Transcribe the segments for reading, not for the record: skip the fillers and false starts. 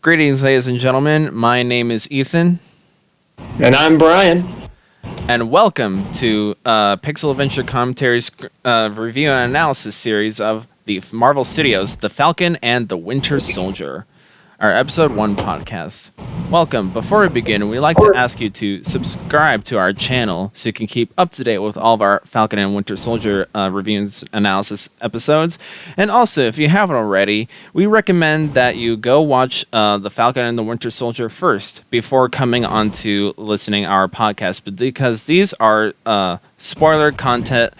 Greetings, ladies and gentlemen. My name is Ethan. And I'm Brian. And welcome to Pixel Adventure Commentary's review and analysis series of the Marvel Studios' The Falcon and the Winter Soldier, our Episode 1 podcast. Welcome. Before we begin, we'd like to ask you to subscribe to our channel so you can keep up to date with all of our Falcon and Winter Soldier reviews analysis episodes. And also, if you haven't already, we recommend that you go watch The Falcon and the Winter Soldier first before coming on to listening our podcast, because these are spoiler content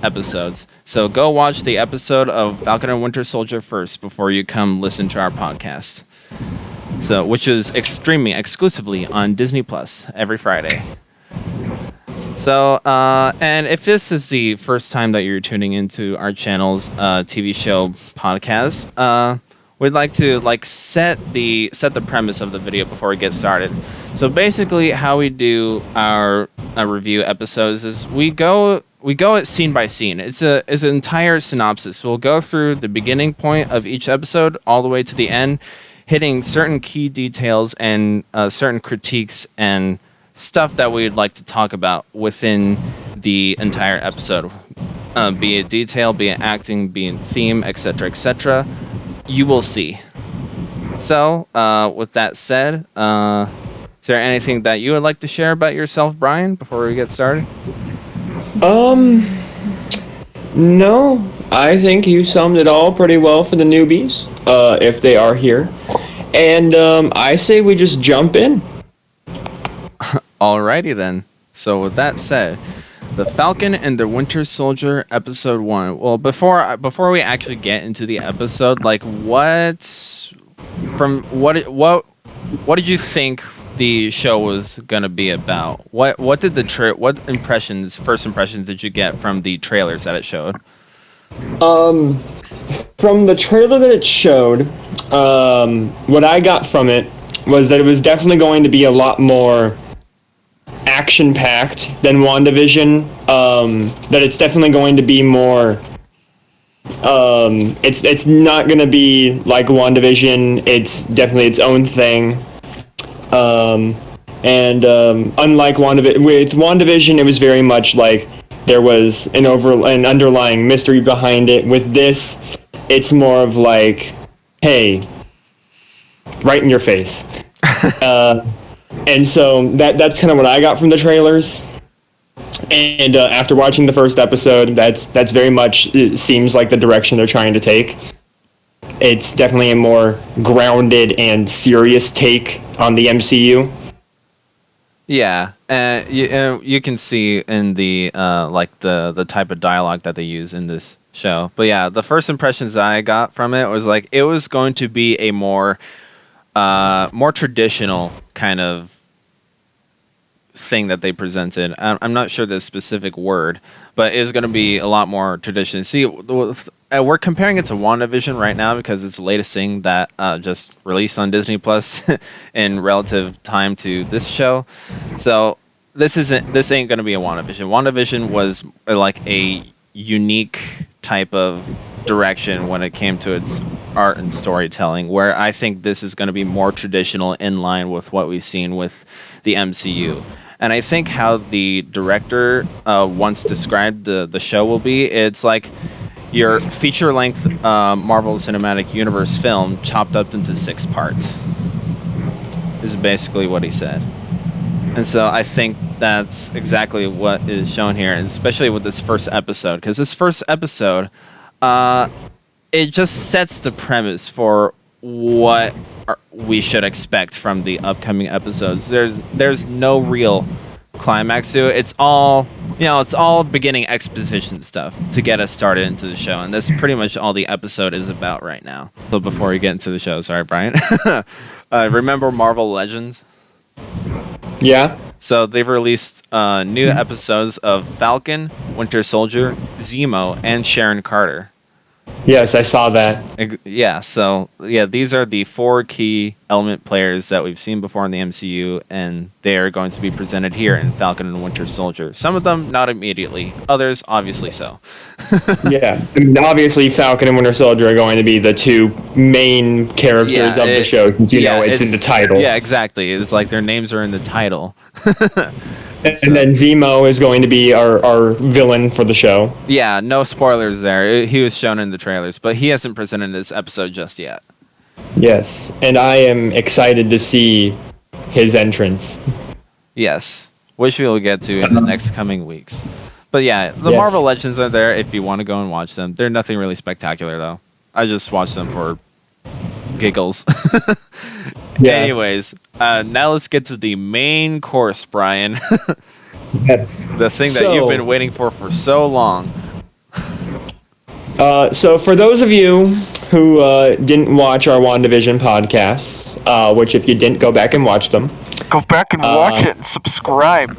episodes. So go watch the episode of Falcon and Winter Soldier first before you come listen to our podcast. So, which is streaming exclusively on Disney Plus every Friday. So, and if this is the first time that you're tuning into our channel's TV show podcast, we'd like to set the premise of the video before we get started. So basically, how we do our review episodes is we go it scene by scene. It's an entire synopsis. We'll go through the beginning point of each episode all the way to the end, hitting certain key details and certain critiques and stuff that we'd like to talk about within the entire episode, be it detail, be it acting, be it theme, etc., etc. You will see. So, with that said, is there anything that you would like to share about yourself, Brian, before we get started? No. I think you summed it all pretty well for the newbies, if they are here. And, I say we just jump in. Alrighty then. So with that said, The Falcon and the Winter Soldier, Episode 1. Well, before we actually get into the episode, what did you think the show was gonna be about? What first impressions did you get from the trailers that it showed? From the trailer that it showed, what I got from it was that it was definitely going to be a lot more action-packed than WandaVision. That it's definitely going to be more. It's not going to be like WandaVision. It's definitely its own thing. Unlike WandaVision, it was very much like there was an underlying mystery behind it. With this, it's more of like, hey, right in your face. And so that's kind of what I got from the trailers. And after watching the first episode, that's very much, it seems like the direction they're trying to take. It's definitely a more grounded and serious take on the MCU. Yeah, you can see in the the type of dialogue that they use in this show. But yeah, the first impressions I got from it was like it was going to be a more traditional kind of thing that they presented. I'm not sure the specific word, but it was going to be a lot more traditional. See, we're comparing it to WandaVision right now because it's the latest thing that just released on Disney Plus in relative time to this show. So this ain't going to be a WandaVision. WandaVision was like a unique type of direction when it came to its art and storytelling, where I think this is going to be more traditional, in line with what we've seen with the MCU. And I think how the director once described the show will be, it's like your feature-length Marvel Cinematic Universe film chopped up into 6 parts. Is basically what he said. And so I think that's exactly what is shown here, and especially with this first episode, because this first episode, it just sets the premise for what we should expect from the upcoming episodes. There's no real climax to it. It's all beginning exposition stuff to get us started into the show, and that's pretty much all the episode is about right now. So before we get into the show, sorry, Brian. Remember Marvel Legends? Yeah. So they've released new episodes of Falcon, Winter Soldier, Zemo, and Sharon Carter. Yes, I saw that. Yeah, so yeah, these are the 4 key element players that we've seen before in the MCU, and they are going to be presented here in Falcon and Winter Soldier. Some of them not immediately, others obviously so. Yeah, I mean, obviously Falcon and Winter Soldier are going to be the 2 main characters of the show, since it's in the title. Yeah, exactly. It's like their names are in the title. And then Zemo is going to be our villain for the show. Yeah, no spoilers there. He was shown in the trailers, but he hasn't presented this episode just yet. Yes, and I am excited to see his entrance. Yes, which we will get to in the next coming weeks. But yeah, the Marvel Legends are there if you want to go and watch them. They're nothing really spectacular, though. I just watch them for giggles. Yeah. Anyways, now let's get to the main course, Brian. That's the thing that you've been waiting for so long. So for those of you who didn't watch our WandaVision podcasts, which if you didn't, go back and watch them. Go back and watch it and subscribe.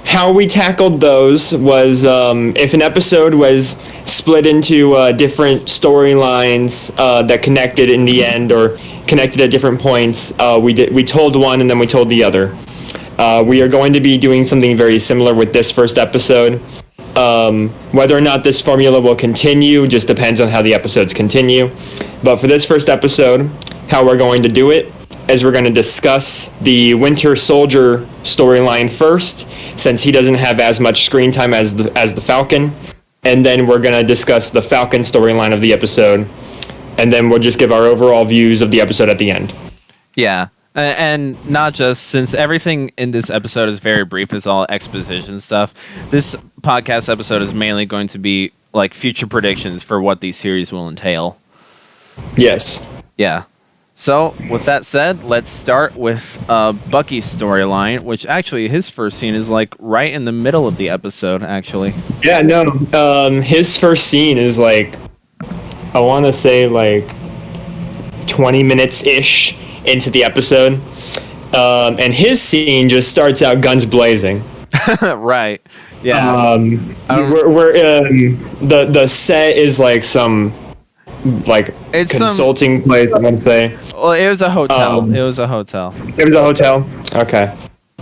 How we tackled those was if an episode was split into different storylines that connected in the end or connected at different points, we told one and then we told the other. We are going to be doing something very similar with this first episode. Whether or not this formula will continue just depends on how the episodes continue. But for this first episode, how we're going to do it is we're going to discuss the Winter Soldier storyline first, since he doesn't have as much screen time as the Falcon. And then we're going to discuss the Falcon storyline of the episode. And then we'll just give our overall views of the episode at the end. Yeah. And not just, since everything in this episode is very brief, it's all exposition stuff. This podcast episode is mainly going to be like future predictions for what these series will entail. Yes. Yeah. So, with that said, let's start with Bucky's storyline, which actually his first scene is like right in the middle of the episode, actually. Yeah, no. His first scene is like, I want to say like 20 minutes-ish into the episode. And his scene just starts out guns blazing. Right. Yeah. The set is like some it's consulting place, I'm gonna say. Well, it was a hotel. It was a hotel. Okay.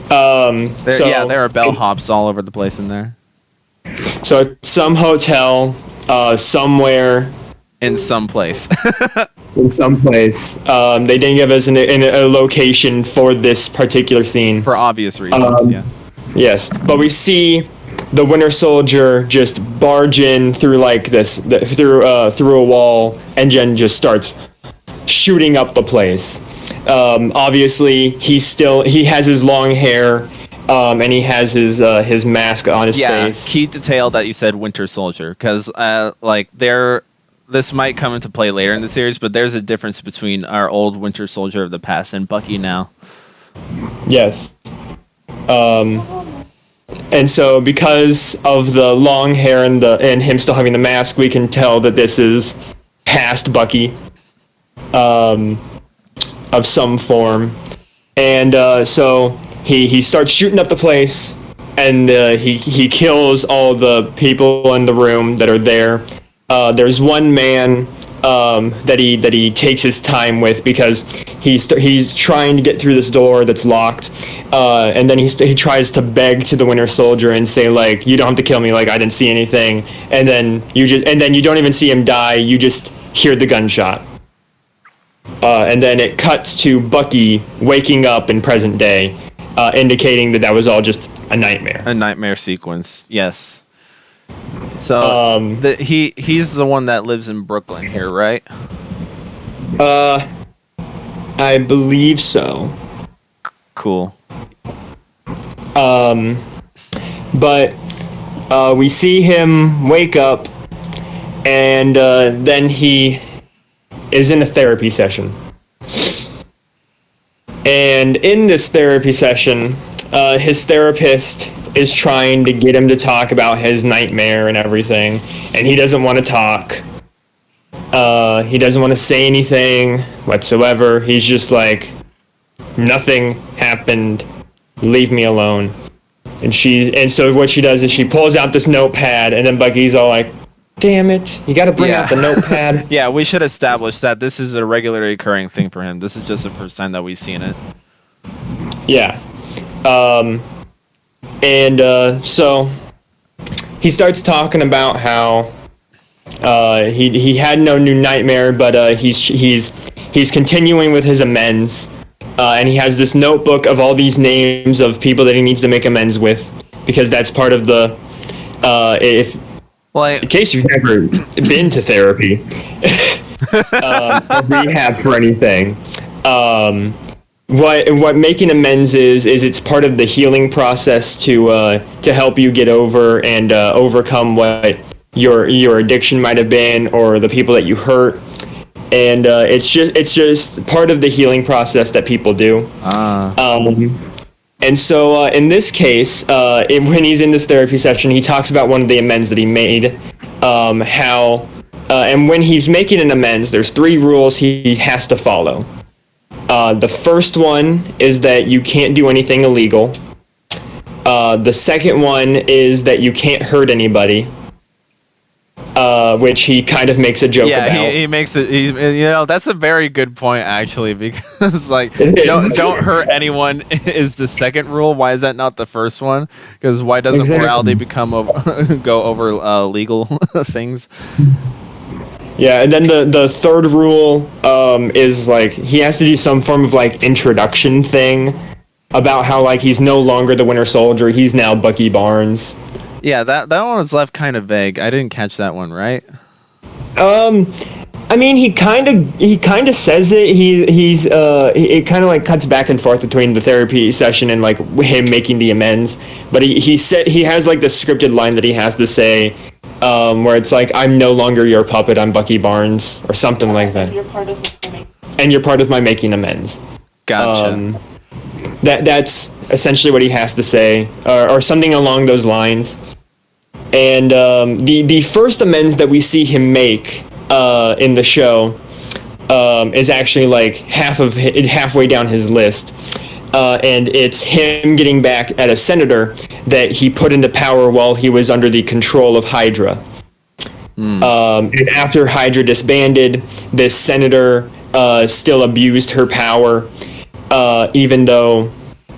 There are bellhops all over the place in there. So it's some hotel, somewhere. In some place. In some place. They didn't give us a location for this particular scene. For obvious reasons, yeah. Yes, but we see the Winter Soldier just barge in through like this, through a wall, and then just starts shooting up the place. Obviously, he has his long hair, and he has his mask on his face. Yeah, key detail that you said Winter Soldier, because this might come into play later in the series, but there's a difference between our old Winter Soldier of the past and Bucky now. Yes. And so because of the long hair and him still having the mask, we can tell that this is past Bucky of some form. And so he starts shooting up the place, and he kills all the people in the room that are there. There's one man that he takes his time with because he's trying to get through this door that's locked, and then he tries to beg to the Winter Soldier and say like, you don't have to kill me, like I didn't see anything, and then you don't even see him die, you just hear the gunshot, and then it cuts to Bucky waking up in present day, indicating that was all just a nightmare sequence. Yes. So he's the one that lives in Brooklyn here, right? I believe so. Cool. But we see him wake up, and then he is in a therapy session. And in this therapy session, his therapist is trying to get him to talk about his nightmare and everything, and he doesn't want to talk. He doesn't want to say anything whatsoever. He's just like, nothing happened, leave me alone. And so what she does is she pulls out this notepad, and then Bucky's all like, damn it! You got to bring out the notepad. Yeah, we should establish that this is a regularly occurring thing for him. This is just the first time that we've seen it. Yeah. So he starts talking about how he had no new nightmare, but he's continuing with his amends, and he has this notebook of all these names of people that he needs to make amends with, because that's part of the in case you've never been to therapy or rehab for anything. What making amends is it's part of the healing process to help you get over and overcome what your addiction might have been, or the people that you hurt, and it's just part of the healing process that people do. And so in this case, when he's in this therapy session, he talks about one of the amends that he made, and when he's making an amends, there's 3 rules he has to follow. The first one is that you can't do anything illegal. The second one is that you can't hurt anybody, which he kind of makes a joke about. Yeah, he makes it. That's a very good point, actually, because like don't hurt anyone is the second rule. Why is that not the first one? Because why doesn't morality go over legal things? Yeah, and then the third rule is like he has to do some form of like introduction thing about how like he's no longer the Winter Soldier, he's now Bucky Barnes. Yeah, that one was left kind of vague. I didn't catch that one, right? I mean, he kind of says it. It kind of like cuts back and forth between the therapy session and like him making the amends. But he said he has like this scripted line that he has to say, where it's like, "I'm no longer your puppet. I'm Bucky Barnes," or something like that. And you're part of my making amends. Gotcha. That's essentially what he has to say, or something along those lines. And the first amends that we see him make in the show is actually like halfway down his list, and it's him getting back at a senator that he put into power while he was under the control of Hydra. And after Hydra disbanded, this senator still abused her power, even though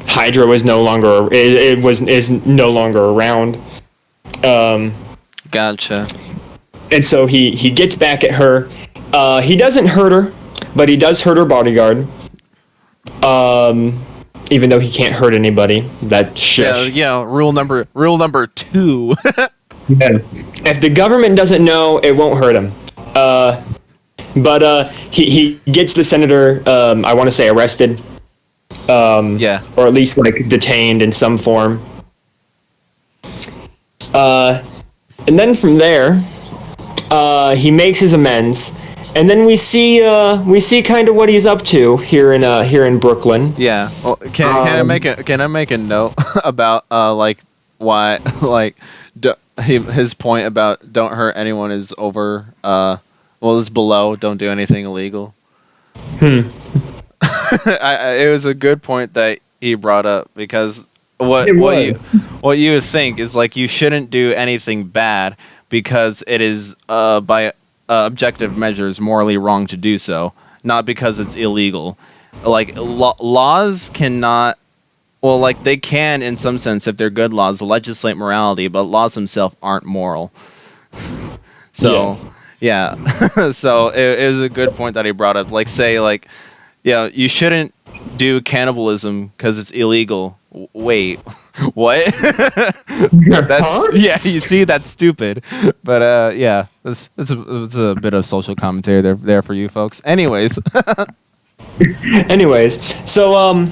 Hydra was no longer is no longer around. Gotcha. And so he gets back at her. He doesn't hurt her, but he does hurt her bodyguard. Even though he can't hurt anybody. That shush. Yeah. Rule number 2. Yeah. If the government doesn't know, it won't hurt him. But he gets the senator, I want to say, arrested. Or at least like detained in some form. And then from there, he makes his amends, and then we see kind of what he's up to here in Brooklyn. Yeah. Well, can I make a note about like why like his point about don't hurt anyone is over is below don't do anything illegal. It was a good point that he brought up, because what you would think is like you shouldn't do anything bad because it is by objective measures morally wrong to do so, not because it's illegal. Like laws cannot, well, like they can in some sense if they're good laws legislate morality, but laws themselves aren't moral. So yes. Yeah, so it was a good point that he brought up. Like say like, yeah, you shouldn't do cannibalism because it's illegal. Wait, what? Yeah. You see, that's stupid. But yeah, it's a bit of social commentary there for you folks. Anyways, so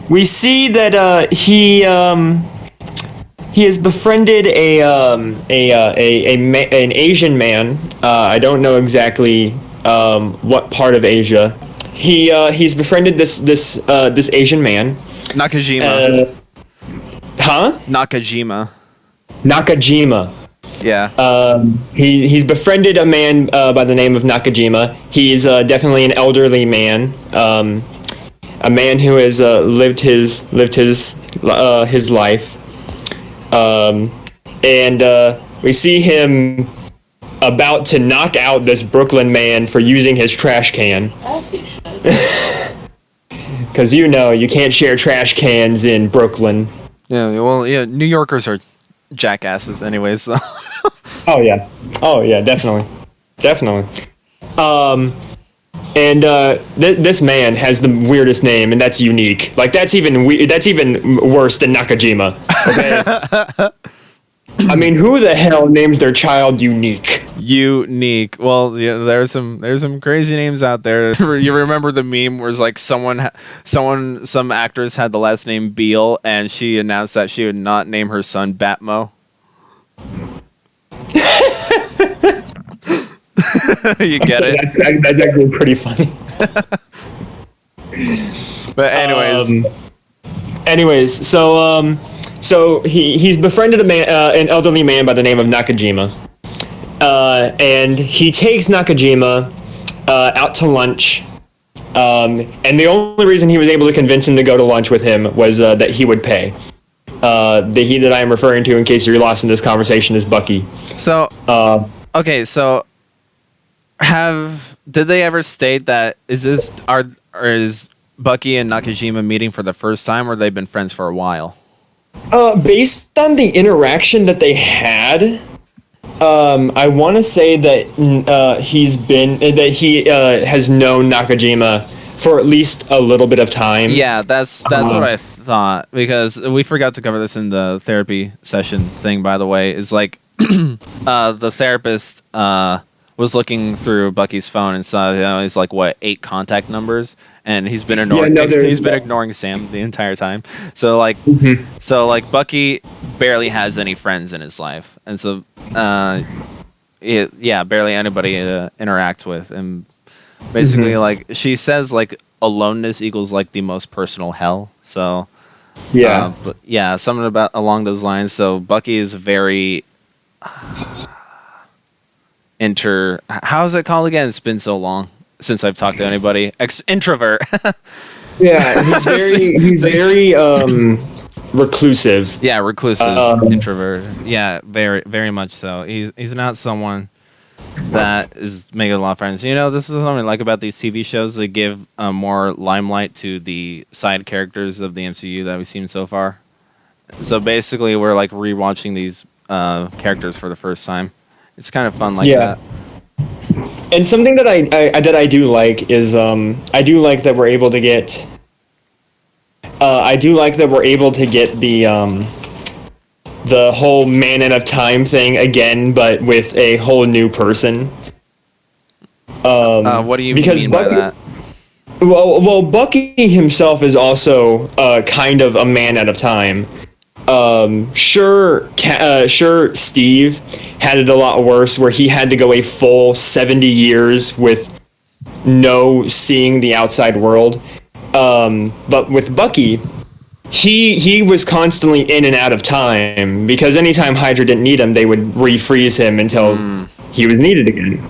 we see that he has befriended an Asian man. I don't know exactly what part of Asia. He's befriended this Asian man. Nakajima. Nakajima. Yeah. He's befriended a man by the name of Nakajima. He's definitely an elderly man. A man who has lived his life. And we see him about to knock out this Brooklyn man for using his trash can. Because you can't share trash cans in Brooklyn. Yeah, well, yeah, New Yorkers are jackasses anyways. So. Oh yeah, definitely. And this man has the weirdest name, and that's Unique. Like that's even worse than Nakajima. Okay. I mean, who the hell names their child Unique? Unique. Well, yeah, there's some crazy names out there. You remember the meme where it's like some actress had the last name Beale, and she announced that she would not name her son Batmo. You get it? That's actually pretty funny. But anyways, so he's befriended an elderly man by the name of Nakajima, and he takes Nakajima out to lunch, and the only reason he was able to convince him to go to lunch with him was that he would pay. The he that I am referring to, in case you're lost in this conversation, is Bucky. So, okay, so did they ever state that is Bucky and Nakajima meeting for the first time, or they've been friends for a while? Based on the interaction that they had, I want to say that he has known Nakajima for at least a little bit of time. Yeah, that's what I thought, because we forgot to cover this in the therapy session thing. By the way, is like the therapist was looking through Bucky's phone and saw he's like 8 contact numbers, and he's been ignoring Sam the entire time. So like Bucky barely has any friends in his life, and so barely anybody interacts with, and basically like she says like aloneness equals like the most personal hell. So something about along those lines. So Bucky is very how is it called again? It's been so long since I've talked to anybody. Introvert. Yeah, he's very reclusive. Yeah, reclusive, introvert. Yeah, very very much so. He's not someone that is making a lot of friends. You know, this is something I like about these TV shows. They give more limelight to the side characters of the MCU that we've seen so far. So basically, we're like rewatching these characters for the first time. It's kind of fun like that. And something that I do like is I do like that we're able to get the whole Man Out of Time thing again, but with a whole new person. What do you mean by that? Well, Bucky himself is also kind of a man out of time. Sure, Steve had it a lot worse, where he had to go a full 70 years with no seeing the outside world. But with Bucky, he was constantly in and out of time, because anytime Hydra didn't need him, they would refreeze him until he was needed again.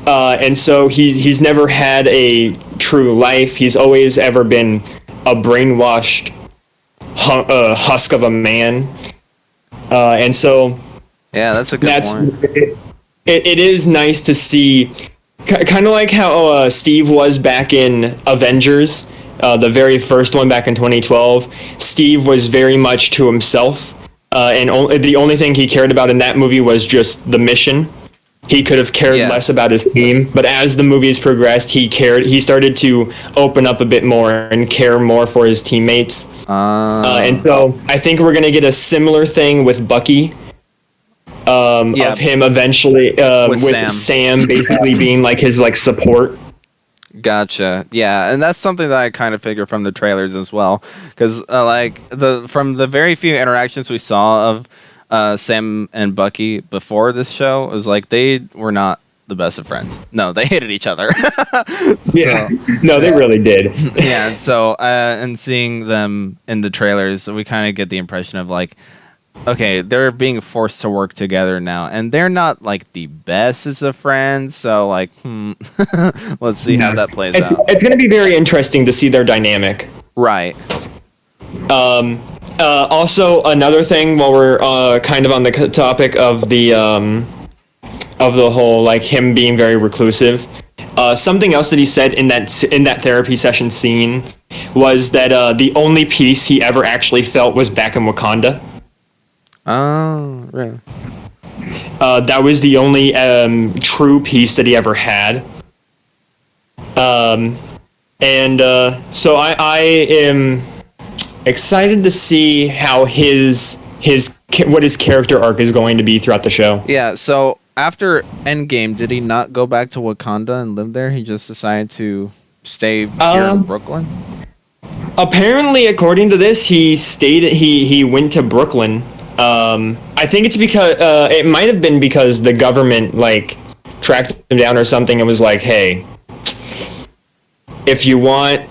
And so he's never had a true life. He's always ever been a brainwashed husk of a man. And so yeah, that's a good point. It is nice to see, kind of like how Steve was back in Avengers, the very first one back in 2012. Steve was very much to himself, and the only thing he cared about in that movie was just the mission. He could have cared less about his team, but as the movies progressed, he started to open up a bit more and care more for his teammates. And so I think we're going to get a similar thing with Bucky, of him eventually with Sam basically being like his support. Gotcha. Yeah, and that's something that I kind of figure from the trailers as well, because from the very few interactions we saw of Sam and Bucky before this show, it was like they were not the best of friends. No, they hated each other. Yeah, no, they really did. Yeah, so and seeing them in the trailers, we kind of get the impression of like, okay, they're being forced to work together now, and they're not like the bestest of friends. So like, let's see how that plays out. It's going to be very interesting to see their dynamic. Right. Also, another thing, while we're kind of on the topic of the of the whole like him being very reclusive. Something else that he said in that therapy session scene was that the only peace he ever actually felt was back in Wakanda. Oh, really? That was the only true peace that he ever had. So I am excited to see how what his character arc is going to be throughout the show. Yeah, so after Endgame, did he not go back to Wakanda and live there? He just decided to stay here in Brooklyn? Apparently, according to this, he went to Brooklyn. I think it's because it might have been because the government like tracked him down or something and was like, "Hey, if you want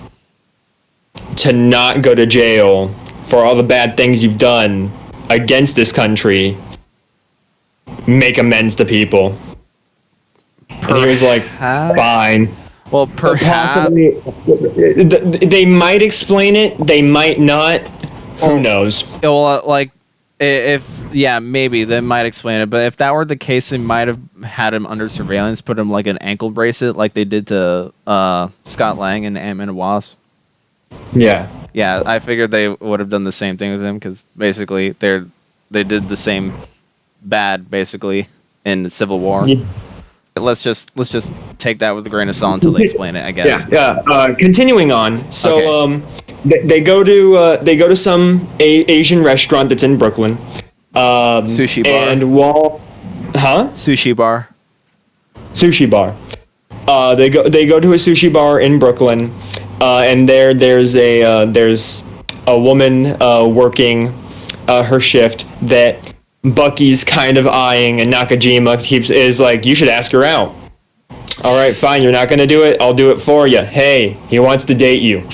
to not go to jail for all the bad things you've done against this country, make amends to people." And he was like, "Fine." Well, perhaps Possibly, they might explain it. They might not. Who knows? well, maybe they might explain it. But if that were the case, they might have had him under surveillance, put him like an ankle bracelet, like they did to Scott Lang and Ant-Man and Wasp. Yeah. Yeah, I figured they would have done the same thing with him because basically they did the same bad basically in Civil War. Yeah. Let's just take that with a grain of salt until they explain it, I guess. Yeah. Continuing on. So Okay. they go to some Asian restaurant that's in Brooklyn. Sushi bar. And Sushi bar. Sushi bar. They go to a sushi bar in Brooklyn, and there's a woman working her shift that Bucky's kind of eyeing, and Nakajima is like, "You should ask her out." "All right, fine. You're not gonna do it. I'll do it for you." "Hey, he wants to date you."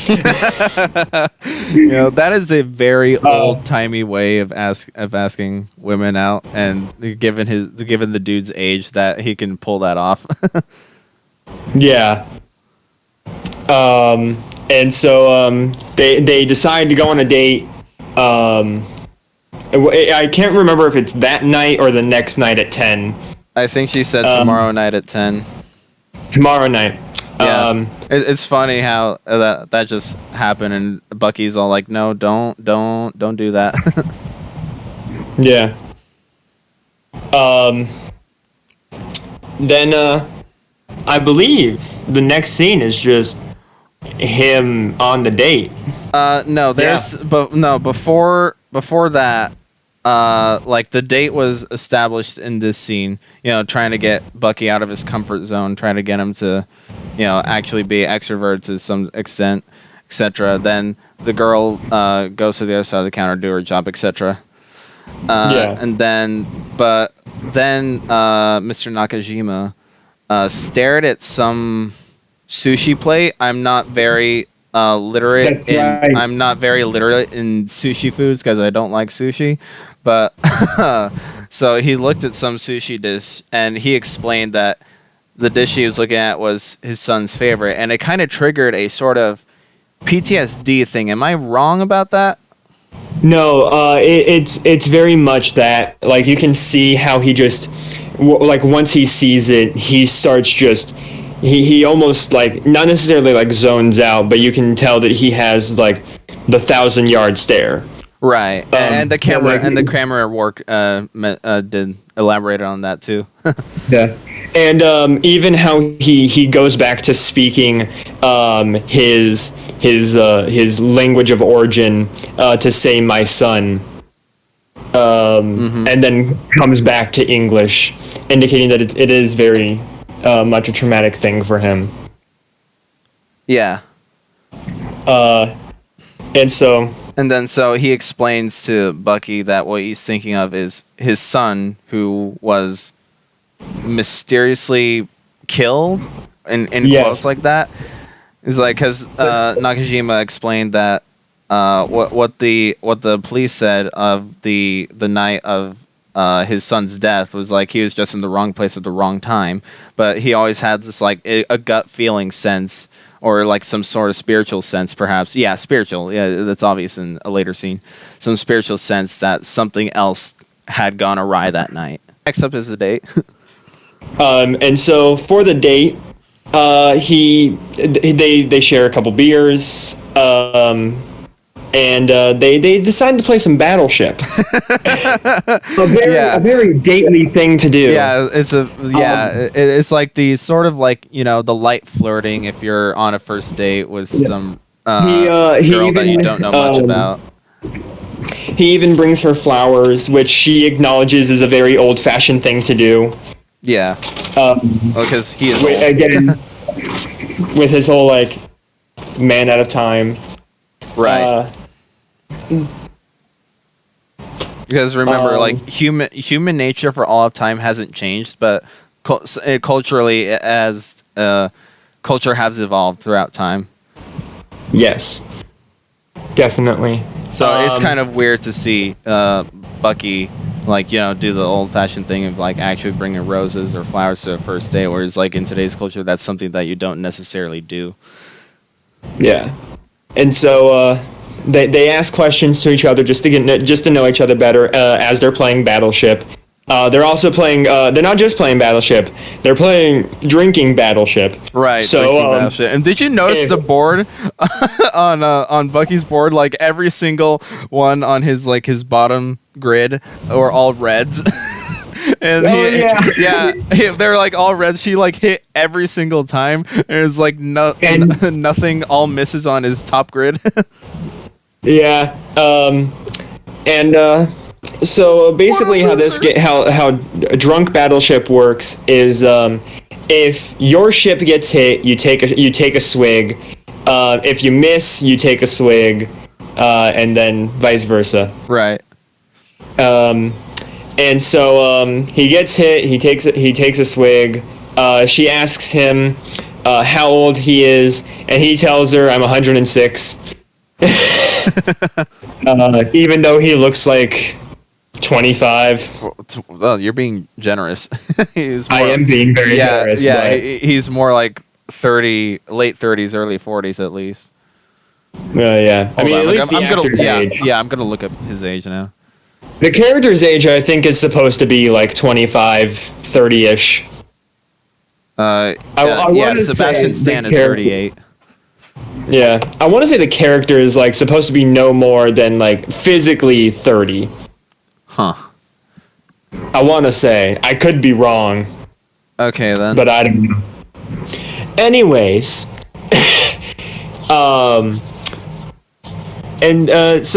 That is a very old-timey way of asking women out, and given the dude's age, that he can pull that off. Yeah. And so they decide to go on a date. I can't remember if it's that night or the next night at 10. I think she said tomorrow night at 10. Tomorrow night. Yeah. It's funny how that just happened, and Bucky's all like, "No, don't do that." Yeah. Then I believe the next scene is just him on the date. No, before that, like the date was established in this scene, trying to get Bucky out of his comfort zone, trying to get him to, actually be extrovert to some extent, etc. Then the girl goes to the other side of the counter, do her job, etc. And then Mr. Nakajima stared at some sushi plate. I'm not very literate. Right. I'm not very literate in sushi foods because I don't like sushi. But so he looked at some sushi dish and he explained that the dish he was looking at was his son's favorite, and it kind of triggered a sort of PTSD thing. Am I wrong about that? No, it's very much that. Like, you can see how he just like once he sees it, he starts just he almost like not necessarily like zones out, but you can tell that he has like the 1,000-yard stare. Right, and the camera work did elaborate on that too. Yeah, and even how he goes back to speaking his language of origin to say "my son," and then comes back to English, indicating that it is very much a traumatic thing for him. Yeah. And then so he explains to Bucky that what he's thinking of is his son, who was mysteriously killed in quotes like that. It's like, because Nakajima explained that what the police said of the night of his son's death was like he was just in the wrong place at the wrong time, but he always had this like a gut feeling sense, or like some sort of spiritual sense, perhaps. Yeah, spiritual. Yeah, that's obvious in a later scene. Some spiritual sense that something else had gone awry that night. Next up is the date. And so for the date, they share a couple beers, and they decide to play some Battleship. A very dately thing to do. Yeah, it's like the sort of like, the light flirting if you're on a first date with some girl that you don't know much about. He even brings her flowers, which she acknowledges is a very old-fashioned thing to do. Yeah. Because he is again with his whole like man out of time. Right. Because remember, like human nature for all of time hasn't changed, but culturally, as culture has evolved throughout time. Yes, definitely. So it's kind of weird to see Bucky, like, do the old-fashioned thing of like actually bringing roses or flowers to a first date, whereas like in today's culture, that's something that you don't necessarily do. Yeah, and so they ask questions to each other just to know each other better as they're playing Battleship. They're also playing. They're not just playing Battleship. They're playing drinking Battleship. Right. So, Battleship. And did you notice the board on Bucky's board? Like every single one on his bottom grid were all reds. And they're like all reds. She like hit every single time. And it's like nothing all misses on his top grid. Yeah. So basically, how drunk Battleship works is if your ship gets hit, you take a swig. If you miss, you take a swig, and then vice versa. Right. And so he gets hit. He takes a swig. She asks him how old he is, and he tells her, "I'm 106." Even though he looks like 25. Well, you're being generous. I am being very generous. Yeah, he's more like 30, late 30s, early 40s at least. Yeah. I mean, at least the actor's age. Yeah, I'm gonna look up his age now. The character's age, I think, is supposed to be like 25, 30-ish. Sebastian Stan is 38. Yeah, I want to say the character is like supposed to be no more than like physically 30. Huh. I want to say. I could be wrong. Okay, then. But I don't know. Anyways. So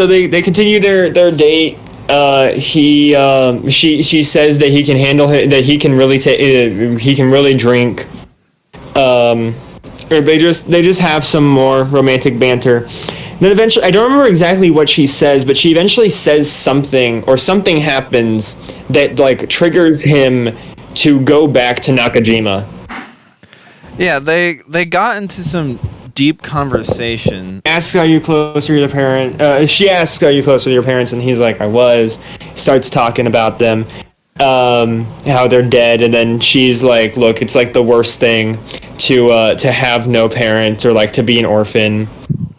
they continue their date. She says that he can handle it, that he can really drink. Or they just have some more romantic banter. Then eventually, I don't remember exactly what she says, but she eventually says something, or something happens that like triggers him to go back to Nakajima. Yeah, they got into some deep conversation. Asks, "Are you close with your parents?" She asks, "Are you close with your parents?" And he's like, "I was." Starts talking about them, how they're dead, and then she's like, "Look, it's like the worst thing to have no parents, or like to be an orphan."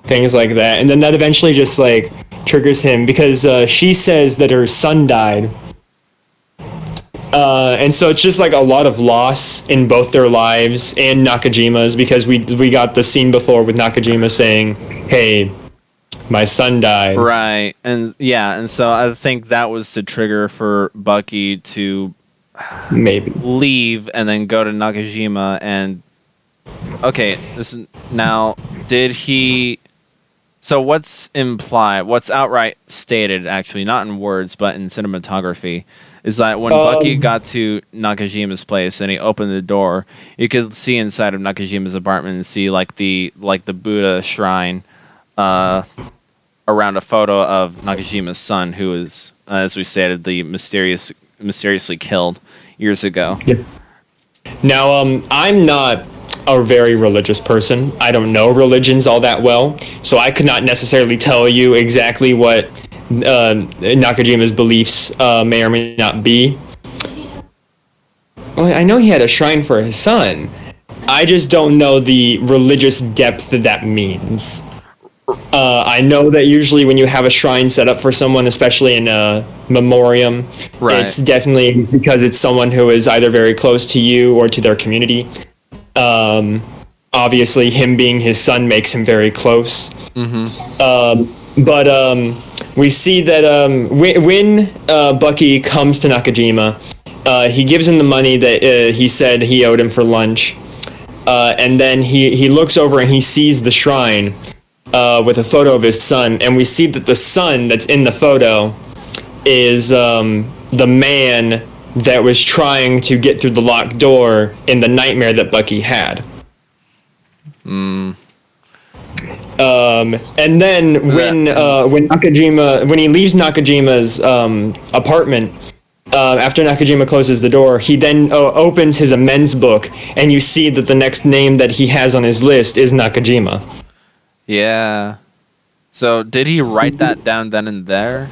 Things like that. And then that eventually just like triggers him because she says that her son died. And so it's just like a lot of loss in both their lives and Nakajima's, because we got the scene before with Nakajima saying, "Hey, my son died." Right. And so I think that was the trigger for Bucky to maybe leave and then go to Nakajima. And okay, did he... So what's implied, what's outright stated, actually, not in words, but in cinematography, is that when Bucky got to Nakajima's place and he opened the door, you could see inside of Nakajima's apartment and see like the Buddha shrine around a photo of Nakajima's son, who is, as we stated, the mysteriously killed years ago. Yeah. Now, I'm not a very religious person. I don't know religions all that well, so I could not necessarily tell you exactly what Nakajima's beliefs may or may not be. Well, I know he had a shrine for his son. I just don't know the religious depth that means. I know that usually when you have a shrine set up for someone, especially in a memoriam, Right. it's definitely because it's someone who is either very close to you or to their community. Obviously, him being his son makes him very close. But we see that when Bucky comes to Nakajima, he gives him the money that he said he owed him for lunch. And then he looks over and he sees the shrine with a photo of his son. And we see that the son that's in the photo is the man that was trying to get through the locked door in the nightmare that Bucky had. And then when he leaves Nakajima's apartment, after Nakajima closes the door, he then opens his amends book, and you see that the next name that he has on his list is Nakajima. Yeah. So did he write that down then and there?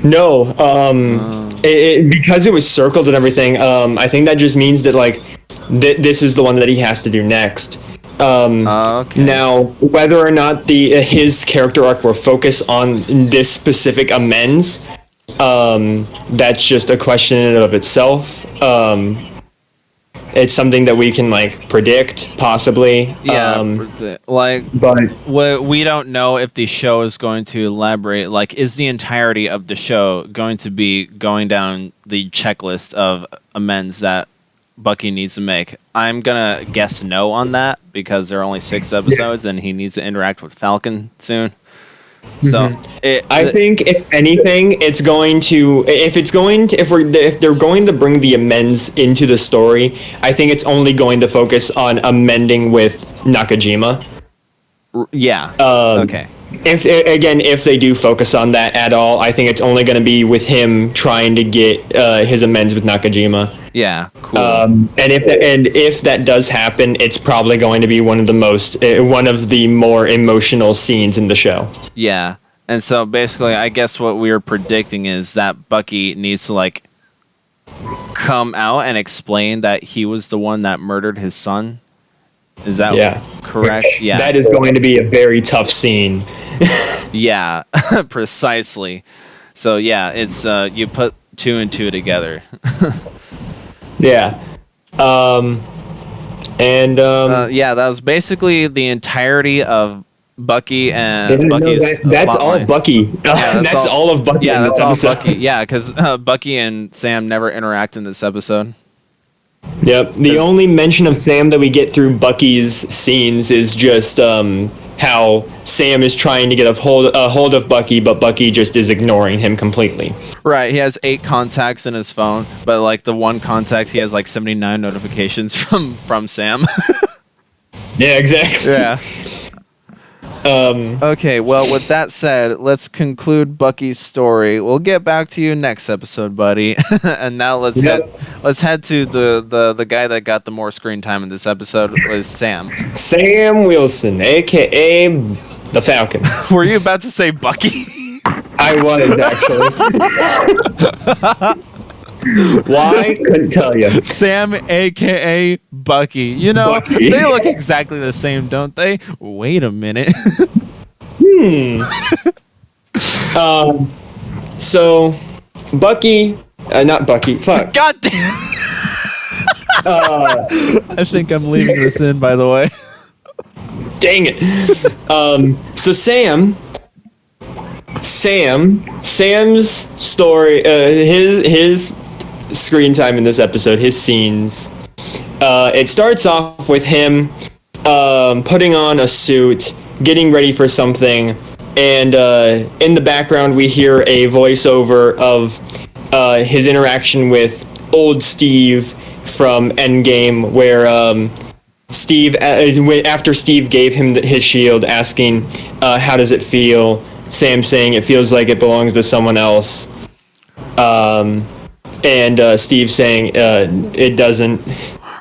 No, because it was circled and everything. I think that just means that like this is the one that he has to do next. Okay. Now, whether or not his character arc will focus on this specific amends, that's just a question in and of itself. It's something that we can like predict, possibly. Yeah, but we don't know if the show is going to elaborate. Like, is the entirety of the show going to be going down the checklist of amends that Bucky needs to make? I'm gonna guess no on that because there are only 6 episodes and he needs to interact with Falcon soon. So I think if anything, it's going to if they're going to bring the amends into the story, I think it's only going to focus on amending with Nakajima. Yeah. Okay. If they do focus on that at all, I think it's only going to be with him trying to get his amends with Nakajima. Yeah. Cool. And if that does happen, it's probably going to be one of the more emotional scenes in the show. Yeah. And so basically, I guess what we're predicting is that Bucky needs to like come out and explain that he was the one that murdered his son. Is that correct? Yeah. That is going to be a very tough scene. Yeah, precisely. So yeah, it's you put 2 and 2 together. Yeah. Yeah, that was basically the entirety of Bucky and Bucky's that's all plotline. Bucky. Yeah, that's all of Bucky. Yeah, in that's this all episode. Bucky. Yeah, because Bucky and Sam never interact in this episode. Yep. The only mention of Sam that we get through Bucky's scenes is just how Sam is trying to get a hold of Bucky, but Bucky just is ignoring him completely. Right, he has 8 contacts in his phone, but like the one contact, he has like 79 notifications from Sam. Yeah, exactly. Yeah. Okay, well, with that said, let's conclude Bucky's story. We'll get back to you next episode, buddy. And now let's head to the guy that got the more screen time in this episode was Sam. Sam Wilson, aka the Falcon. Were you about to say Bucky? I was actually. Why? Couldn't tell you. Sam, aka Bucky. You know, Bucky. They look exactly the same, don't they? Wait a minute. So, Bucky, not Bucky. Fuck. God damn. I think I'm leaving this in, by the way. Dang it. So Sam's story, his screen time in this episode, his scenes, it starts off with him putting on a suit, getting ready for something, and in the background we hear a voiceover of his interaction with old Steve from Endgame, where Steve, after Steve gave him his shield, asking, how does it feel? Sam saying it feels like it belongs to someone else. And Steve saying it doesn't.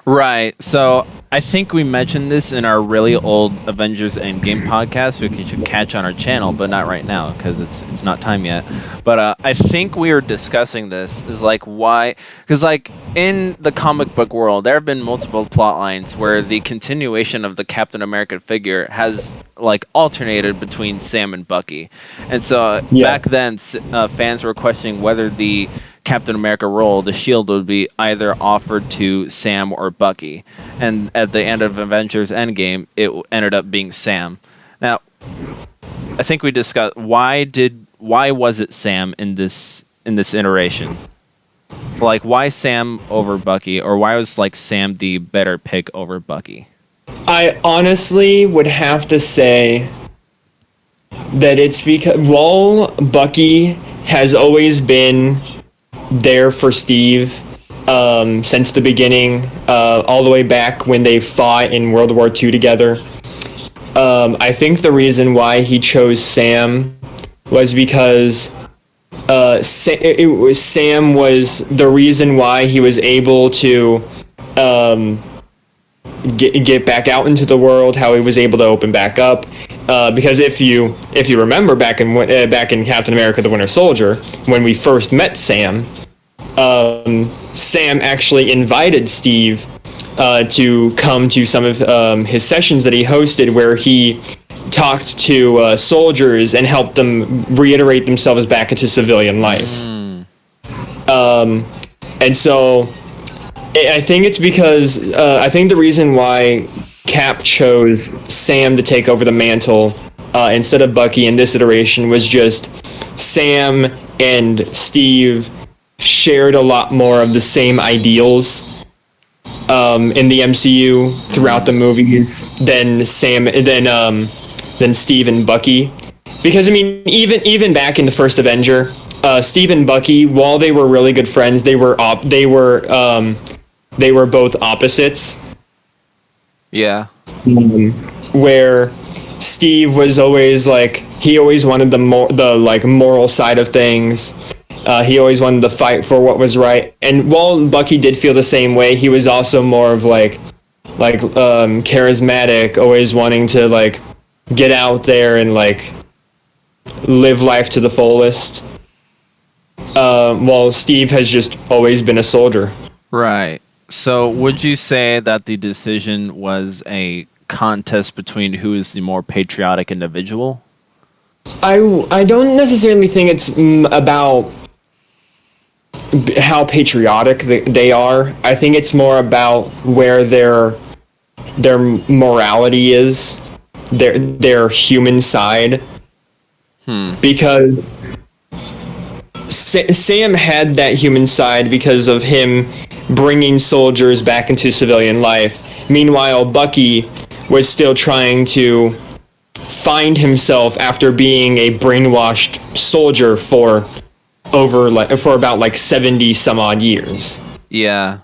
Right. So I think we mentioned this in our really old Avengers Endgame podcast, which you should catch on our channel, but not right now because it's not time yet. But I think we were discussing this is like why, because like in the comic book world, there have been multiple plot lines where the continuation of the Captain America figure has like alternated between Sam and Bucky, and so back then fans were questioning whether the Captain America role, the shield, would be either offered to Sam or Bucky, and at the end of Avengers Endgame, it ended up being Sam. Now, I think we discussed why was it Sam in this iteration? Like, why Sam over Bucky, or why was like Sam the better pick over Bucky? I honestly would have to say that it's because while Bucky has always been there for Steve since the beginning, all the way back when they fought in World War II together, I think the reason why he chose Sam was because Sam was the reason why he was able to get back out into the world, how he was able to open back up. Because if you remember back in Captain America: The Winter Soldier, when we first met Sam, Sam actually invited Steve to come to some of his sessions that he hosted, where he talked to soldiers and helped them reiterate themselves back into civilian life. And so I think it's because I think the reason why Cap chose Sam to take over the mantle instead of Bucky in this iteration was just Sam and Steve shared a lot more of the same ideals in the MCU throughout the movies than Steve and Bucky. Because I mean, even back in the first Avenger, Steve and Bucky, while they were really good friends, they were both opposites. Yeah. Where Steve was always like, he always wanted the moral side of things. He always wanted to fight for what was right. And while Bucky did feel the same way, he was also more of like charismatic, always wanting to like get out there and like live life to the fullest. While Steve has just always been a soldier. Right. So would you say that the decision was a contest between who is the more patriotic individual? I don't necessarily think it's about how patriotic they are. I think it's more about where their morality is, their human side. Because Sam had that human side because of him bringing soldiers back into civilian life. Meanwhile, Bucky was still trying to find himself after being a brainwashed soldier for about 70 some odd years. Yeah.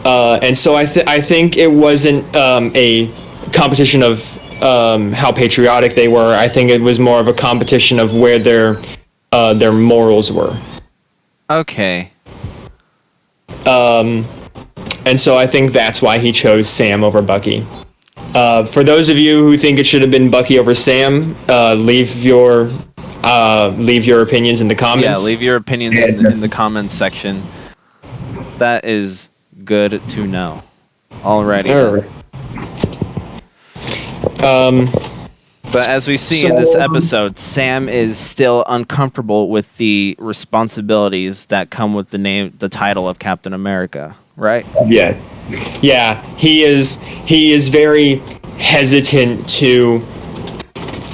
And so I think it wasn't a competition of how patriotic they were. I think it was more of a competition of where their morals were. Okay. And so I think that's why he chose Sam over Bucky. For those of you who think it should have been Bucky over Sam, leave your opinions in the comments. Yeah, leave your opinions in the comments section. That is good to know. Alrighty. But as we see in this episode, Sam is still uncomfortable with the responsibilities that come with the title of Captain America, right? Yes. Yeah, he is very hesitant to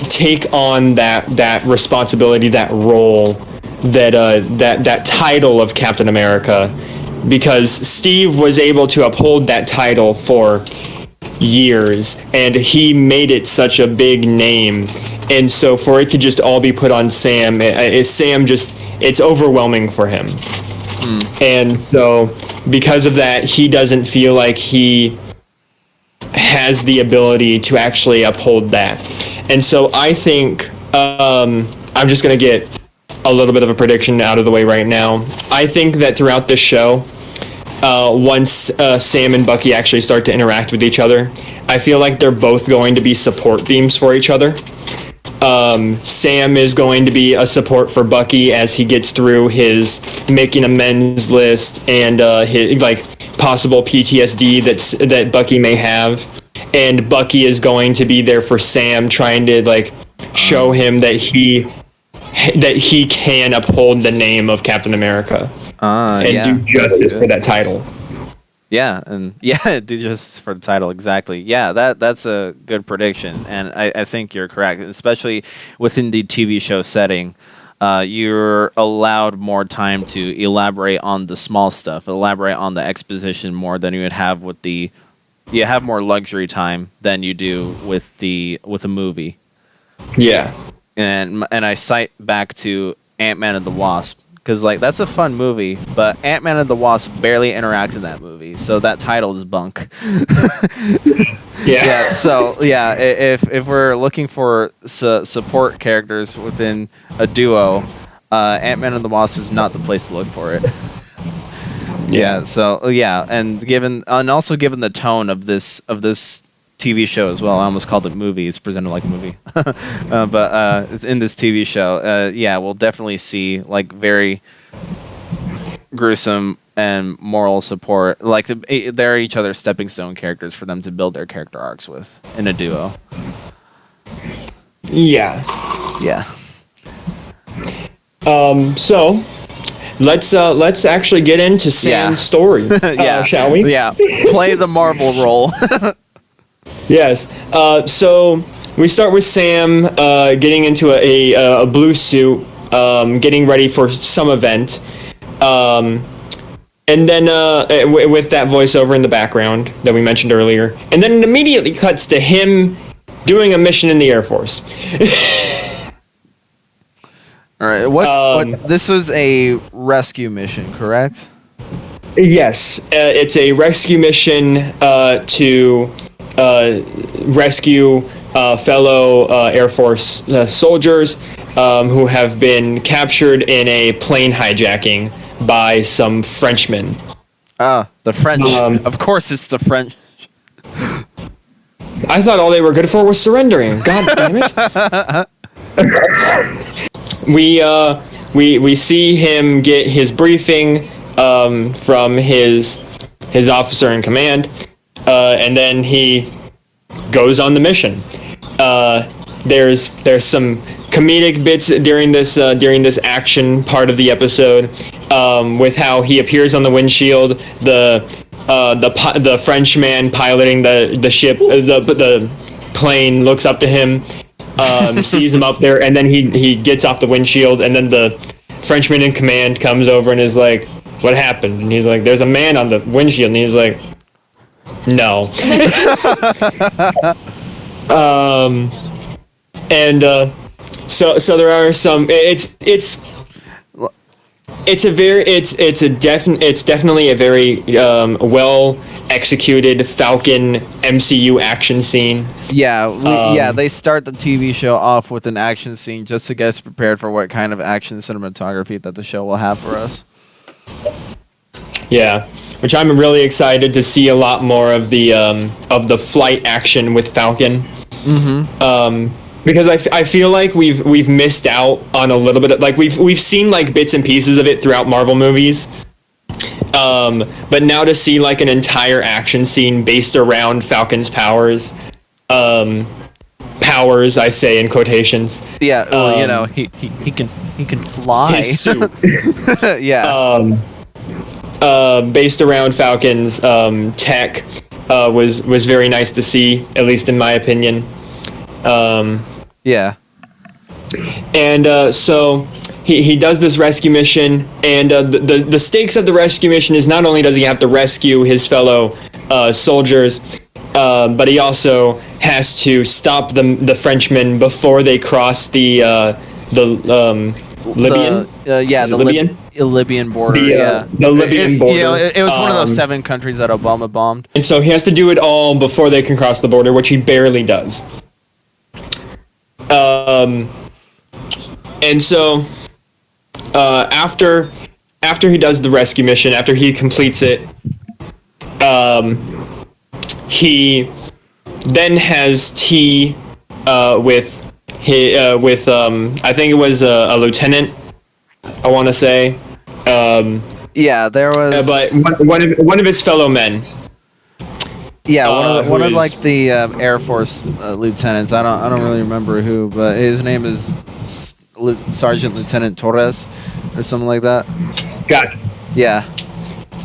take on that responsibility, that role, that title of Captain America, because Steve was able to uphold that title for years, and he made it such a big name, and so for it to just all be put on Sam, it's overwhelming for him. And so because of that, he doesn't feel like he has the ability to actually uphold that. And so I think I'm just going to get a little bit of a prediction out of the way right now. I think that throughout this show, once Sam and Bucky actually start to interact with each other, I feel like they're both going to be support themes for each other. Sam is going to be a support for Bucky as he gets through his making amends list and his like possible PTSD that Bucky may have, and Bucky is going to be there for Sam, trying to like show him that he can uphold the name of Captain America and do justice for that title. Yeah, and do just for the title, exactly. Yeah, that's a good prediction, and I think you're correct, especially within the TV show setting. You're allowed more time to elaborate on the small stuff, elaborate on the exposition more than you would have with the. You have more luxury time than you do with a movie. Yeah, and I cite back to Ant-Man and the Wasp. Because, like, that's a fun movie, but Ant-Man and the Wasp barely interacts in that movie, so that title is bunk. Yeah. So, yeah, if we're looking for support characters within a duo, Ant-Man and the Wasp is not the place to look for it. Yeah, so, yeah, and also given the tone of this TV show as well. I almost called it movie. It's presented like a movie. But in this TV show, we'll definitely see like very gruesome and moral support. Like they're each other's stepping stone characters for them to build their character arcs with in a duo. Yeah. Yeah. So let's actually get into Sam's story. Shall we? Yeah. Play the Marvel role. Yes. So we start with Sam getting into a blue suit, getting ready for some event, and then with that voiceover in the background that we mentioned earlier, and then it immediately cuts to him doing a mission in the Air Force. All right. What? This was a rescue mission, correct? Yes, it's a rescue mission to rescue fellow Air Force soldiers who have been captured in a plane hijacking by some Frenchmen. The French. Of course, it's the French. I thought all they were good for was surrendering. God damn it. We see him get his briefing from his officer in command, and then he goes on the mission. There's some comedic bits during this action part of the episode, with how he appears on the windshield, the Frenchman piloting the ship, the plane looks up to him, sees him up there, and then he gets off the windshield, and then the Frenchman in command comes over and is like, "What happened?" And he's like, "There's a man on the windshield," and he's like, "No." So there are some. It's definitely a very well executed Falcon MCU action scene. Yeah, they start the TV show off with an action scene just to get us prepared for what kind of action cinematography that the show will have for us. Yeah, which I'm really excited to see a lot more of the flight action with Falcon. Mm-hmm. Because I feel like we've missed out on a little bit of, like we've seen like bits and pieces of it throughout Marvel movies. But now to see like an entire action scene based around Falcon's powers, I say in quotations. Yeah, well, he can fly. His suit. Yeah. Based around Falcon's tech was very nice to see, at least in my opinion. Yeah. And so he does this rescue mission, and the stakes of the rescue mission is not only does he have to rescue his fellow soldiers, but he also has to stop the Frenchmen before they cross the Libyan. Libyan border. The Libyan border. It was one of those 7 countries that Obama bombed. And so he has to do it all before they can cross the border, which he barely does. And so after he does the rescue mission, after he completes it, he then has tea with with I think it was a lieutenant. I want to say. Yeah, there was. But one of his fellow men. Yeah, one of is- like the Air Force lieutenants. I don't really remember who, but his name is Sergeant Lieutenant Torres or something like that. Gotcha. Yeah.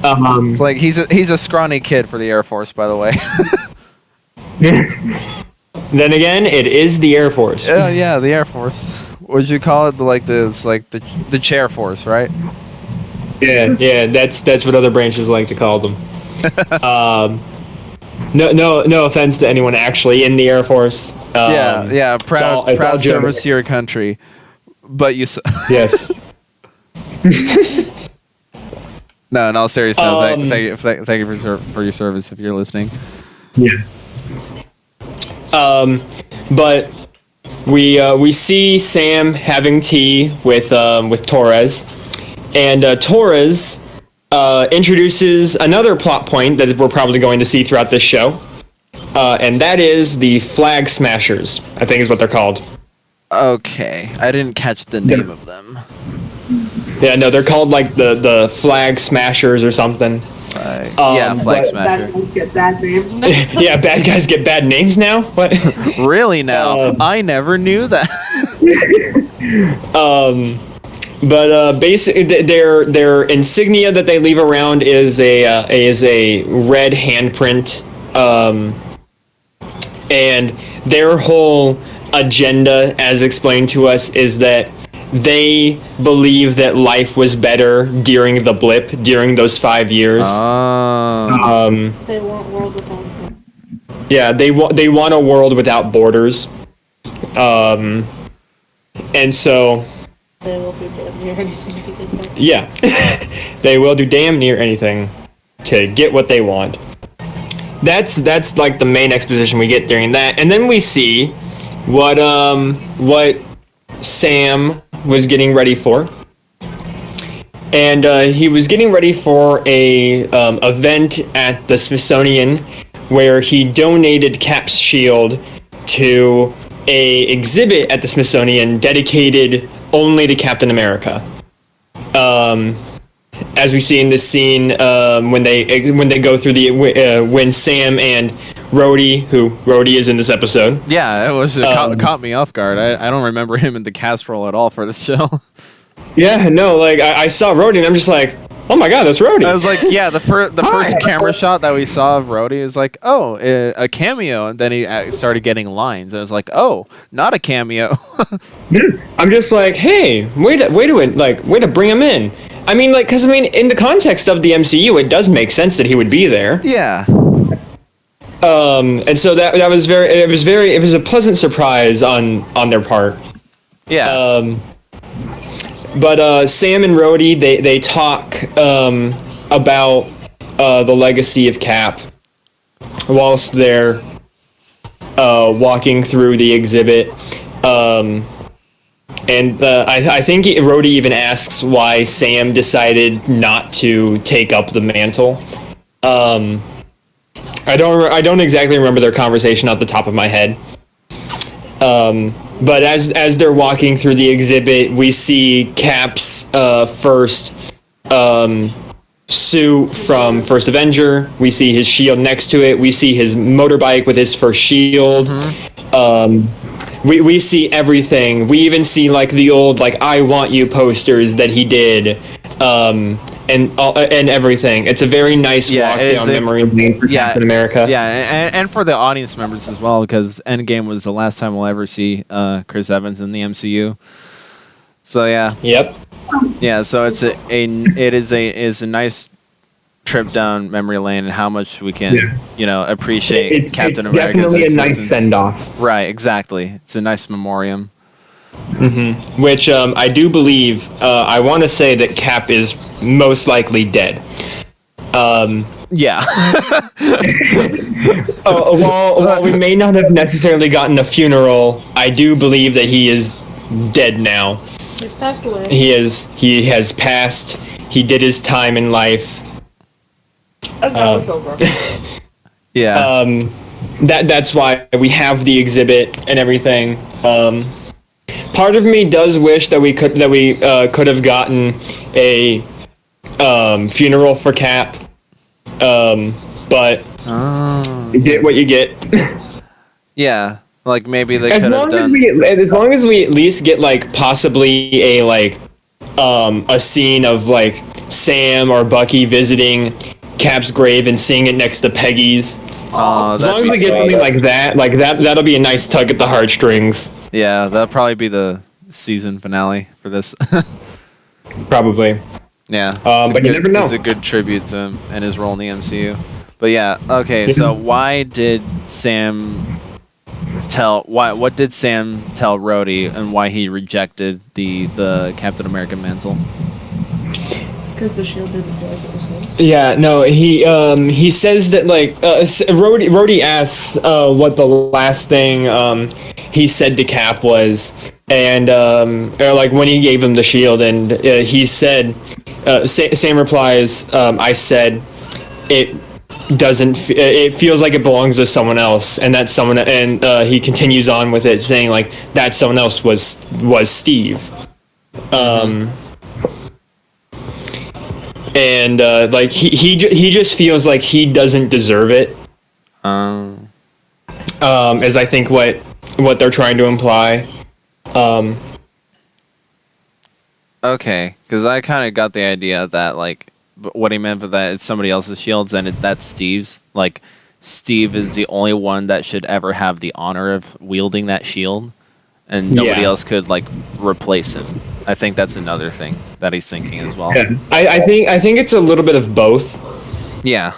It's like he's a scrawny kid for the Air Force, by the way. Then again, it is the Air Force. Yeah, the Air Force. What'd you call it? The chair force, right? Yeah. That's what other branches like to call them. No offense to anyone actually in the Air Force. Yeah. Proud it's all service jokes. to your country, but you. Yes. No, in all seriousness, thank you for your service if you're listening. Yeah. But we see Sam having tea with Torres, and Torres introduces another plot point that we're probably going to see throughout this show, and that is the Flag Smashers. I think is what they're called. Okay, I didn't catch the name of them. Yeah, no, they're called like the Flag Smashers or something. Yeah, Flag Smasher. Bad guys get bad names. Yeah, bad guys get bad names now. What? Really now? I never knew that. But basically, their insignia that they leave around is a red handprint, and their whole agenda, as explained to us, is that they believe that life was better during the blip, during those 5 years. They want world without them. Yeah, they want a world without borders, and so. They will do damn near anything to get that. Yeah, they will do damn near anything to get what they want. That's like the main exposition we get during that, and then we see what Sam was getting ready for, and he was getting ready for a event at the Smithsonian where he donated Cap's shield to a exhibit at the Smithsonian dedicated only to Captain America. As we see in this scene, when they go through when Sam and Rhodey is in this episode. Yeah, it was caught me off guard. I don't remember him in the cast role at all for this show. Yeah, no, like I saw Rhodey and I'm just like, oh my god, that's Rhodey. I was like, yeah, the first camera shot that we saw of Rhodey is like, oh, a cameo, and then he started getting lines. And I was like, oh, not a cameo. I'm just like, hey, way to bring him in. I mean, like, because in the context of the MCU, it does make sense that he would be there. Yeah. And so that was it was a pleasant surprise on their part. Yeah. But Sam and Rhodey, they talk about the legacy of Cap whilst they're walking through the exhibit. And I think Rhodey even asks why Sam decided not to take up the mantle. I don't exactly remember their conversation off the top of my head. But as they're walking through the exhibit, we see Cap's first suit from First Avenger. We see his shield next to it. We see his motorbike with his first shield. We see everything. We even see like the old like "I Want You" posters that he did, and everything. It's a very nice walk down memory lane for Captain America. Yeah, and for the audience members as well, because Endgame was the last time we'll ever see Chris Evans in the MCU. So yeah. Yep. Yeah, so it is a nice trip down memory lane, and how much we can appreciate Captain America's definitely existence. a nice send off. Right, exactly. It's a nice memoriam. Which I do believe. I want to say that Cap is most likely dead. Yeah. While we may not have necessarily gotten a funeral, I do believe that he is dead now. He's passed away. He has passed. He did his time in life. It's over. Yeah. That's why we have the exhibit and everything. Part of me does wish that we could have gotten a funeral for Cap, but you get what you get. Yeah, like maybe they As could have long as done. as long as we at least get like possibly a scene of like Sam or Bucky visiting Cap's grave and seeing it next to Peggy's. As long as we get something like that'll be a nice tug at the heartstrings. Yeah, that'll probably be the season finale for this. Probably. Yeah, but you never know. It's a good tribute to him and his role in the MCU. But yeah, okay. So why did Sam what did Sam tell Rhodey, and why he rejected the Captain America mantle? Because the shield didn't feel like it was him. Yeah, no, he says that like Rhodey asks what the last thing he said to Cap was, and or like when he gave him the shield, and he said, Sam replies, I said it it feels like it belongs to someone else, and that someone, and he continues on with it saying like that someone else was Steve. And like he just feels like he doesn't deserve it. Is I think what they're trying to imply. Okay, because I kind of got the idea that like what he meant for that it's somebody else's shields, and that's Steve's. Like Steve is the only one that should ever have the honor of wielding that shield, and nobody else could like replace him. I think that's another thing that he's thinking as well. Yeah. I think it's a little bit of both. Yeah.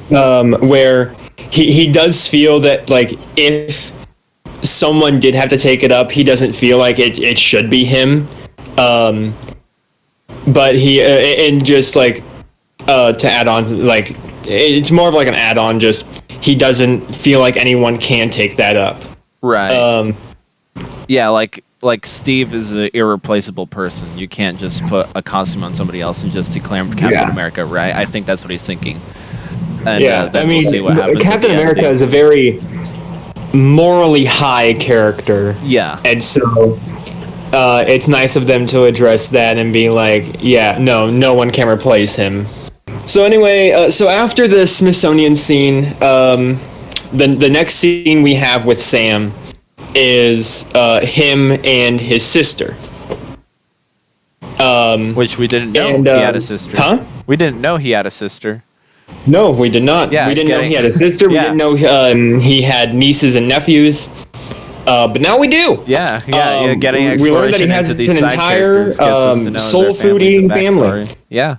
Where he does feel that like if someone did have to take it up, he doesn't feel like it should be him. But he and just like to add on, like it's more of like an add-on. Just he doesn't feel like anyone can take that up. Right. Yeah, like Steve is an irreplaceable person. You can't just put a costume on somebody else and just declare him Captain America, right? I think that's what he's thinking. And then I mean, we'll see what happens. Captain America is a very morally high character. Yeah. And so it's nice of them to address that and be like, yeah, no one can replace him. So anyway, so after the Smithsonian scene, the next scene we have with Sam is him and his sister. Which we didn't know he had a sister. Huh? We didn't know he had a sister. No, we did not. Yeah, we didn't know he had a sister. We didn't know he had nieces and nephews. But now we do. Yeah. Getting exploration we learned that he has into these an side entire characters gets us to know soul their food families and eating family. backstory. Yeah.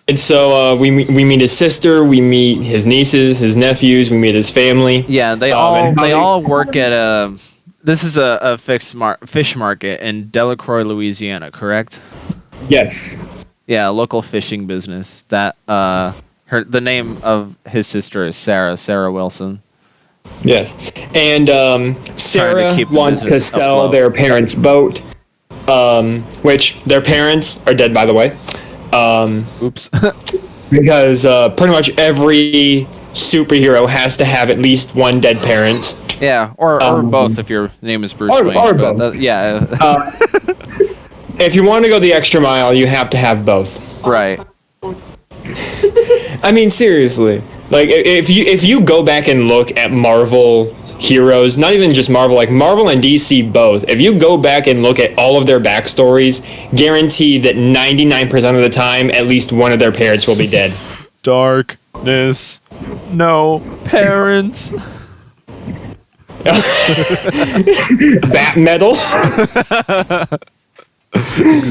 And so we meet his sister, we meet his nieces, his nephews, we meet his family. Yeah, they all work at a. This is a fish market in Delacroix, Louisiana, correct? Yes. Yeah, a local fishing business. That the name of his sister is Sarah Wilson. Yes, and Sarah wants to sell afloat. their parents' boat, which their parents are dead, by the way. Oops. Because pretty much every superhero has to have at least one dead parent. Yeah, or both if your name is Bruce Wayne. Or but both. Yeah. If you want to go the extra mile, you have to have both. Right. I mean, seriously. Like, if you go back and look at Marvel heroes, not even just Marvel, like Marvel and DC both, if you go back and look at all of their backstories, guarantee that 99% of the time, at least one of their parents will be dead. Darkness. No parents. Bat metal.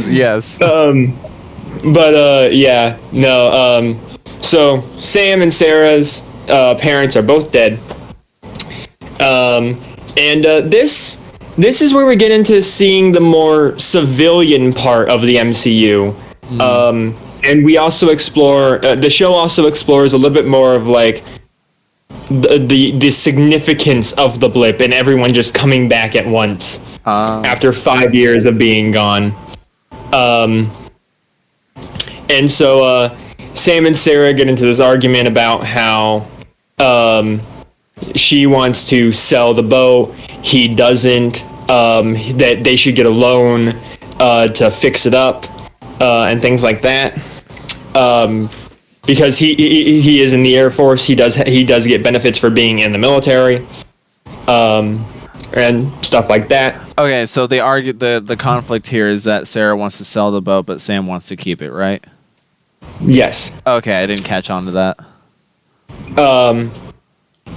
Yes. Yeah, no. So Sam and Sarah's parents are both dead. This is where we get into seeing the more civilian part of the MCU. And we also explore, the show also explores a little bit more of like the significance of the blip and everyone just coming back at once after 5 years of being gone. And so Sam and Sarah get into this argument about how she wants to sell the boat. He doesn't. That they should get a loan to fix it up and things like that. Because he is in the Air Force, he does get benefits for being in the military, and stuff like that. Okay, so they argue the conflict here is that Sarah wants to sell the boat, but Sam wants to keep it, right? Yes. Okay, I didn't catch on to that.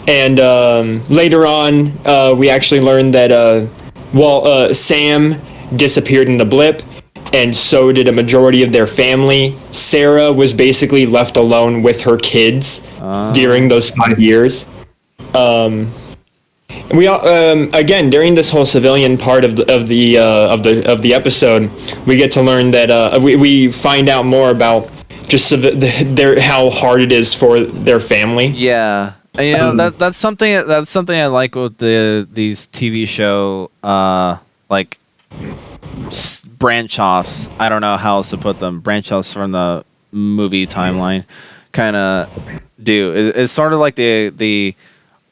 And later on, we actually learned that Sam disappeared in the blip, and so did a majority of their family. Sarah was basically left alone with her kids during those 5 years. We again, during this whole civilian part of the episode, we get to learn that we find out more about just how hard it is for their family. Yeah, that's something I like with these TV show like branch offs. I don't know how else to put them. Branch offs from the movie timeline, kind of do. It's sort of like the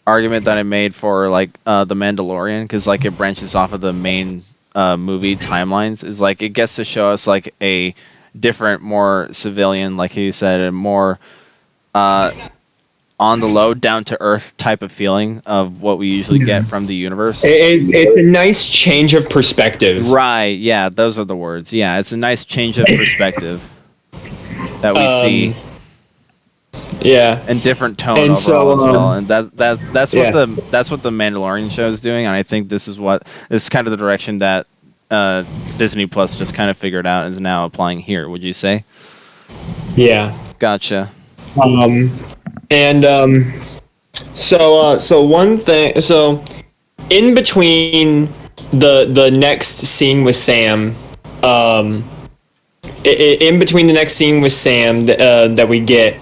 argument that I made for like the Mandalorian, because like it branches off of the main movie timelines. Is like it gets to show us like a different, more civilian, like you said, a more on the low, down to earth type of feeling of what we usually get from the universe. It's a nice change of perspective. Right, yeah, those are the words. Yeah, it's a nice change of perspective that we see. Yeah, and different tone and overall so, as well. And that's yeah. what the Mandalorian show is doing. And I think this is kind of the direction that Disney Plus just kind of figured out and is now applying here. Would you say? Yeah. Gotcha. So one thing. So in between the next scene with Sam, in between the next scene with Sam that we get,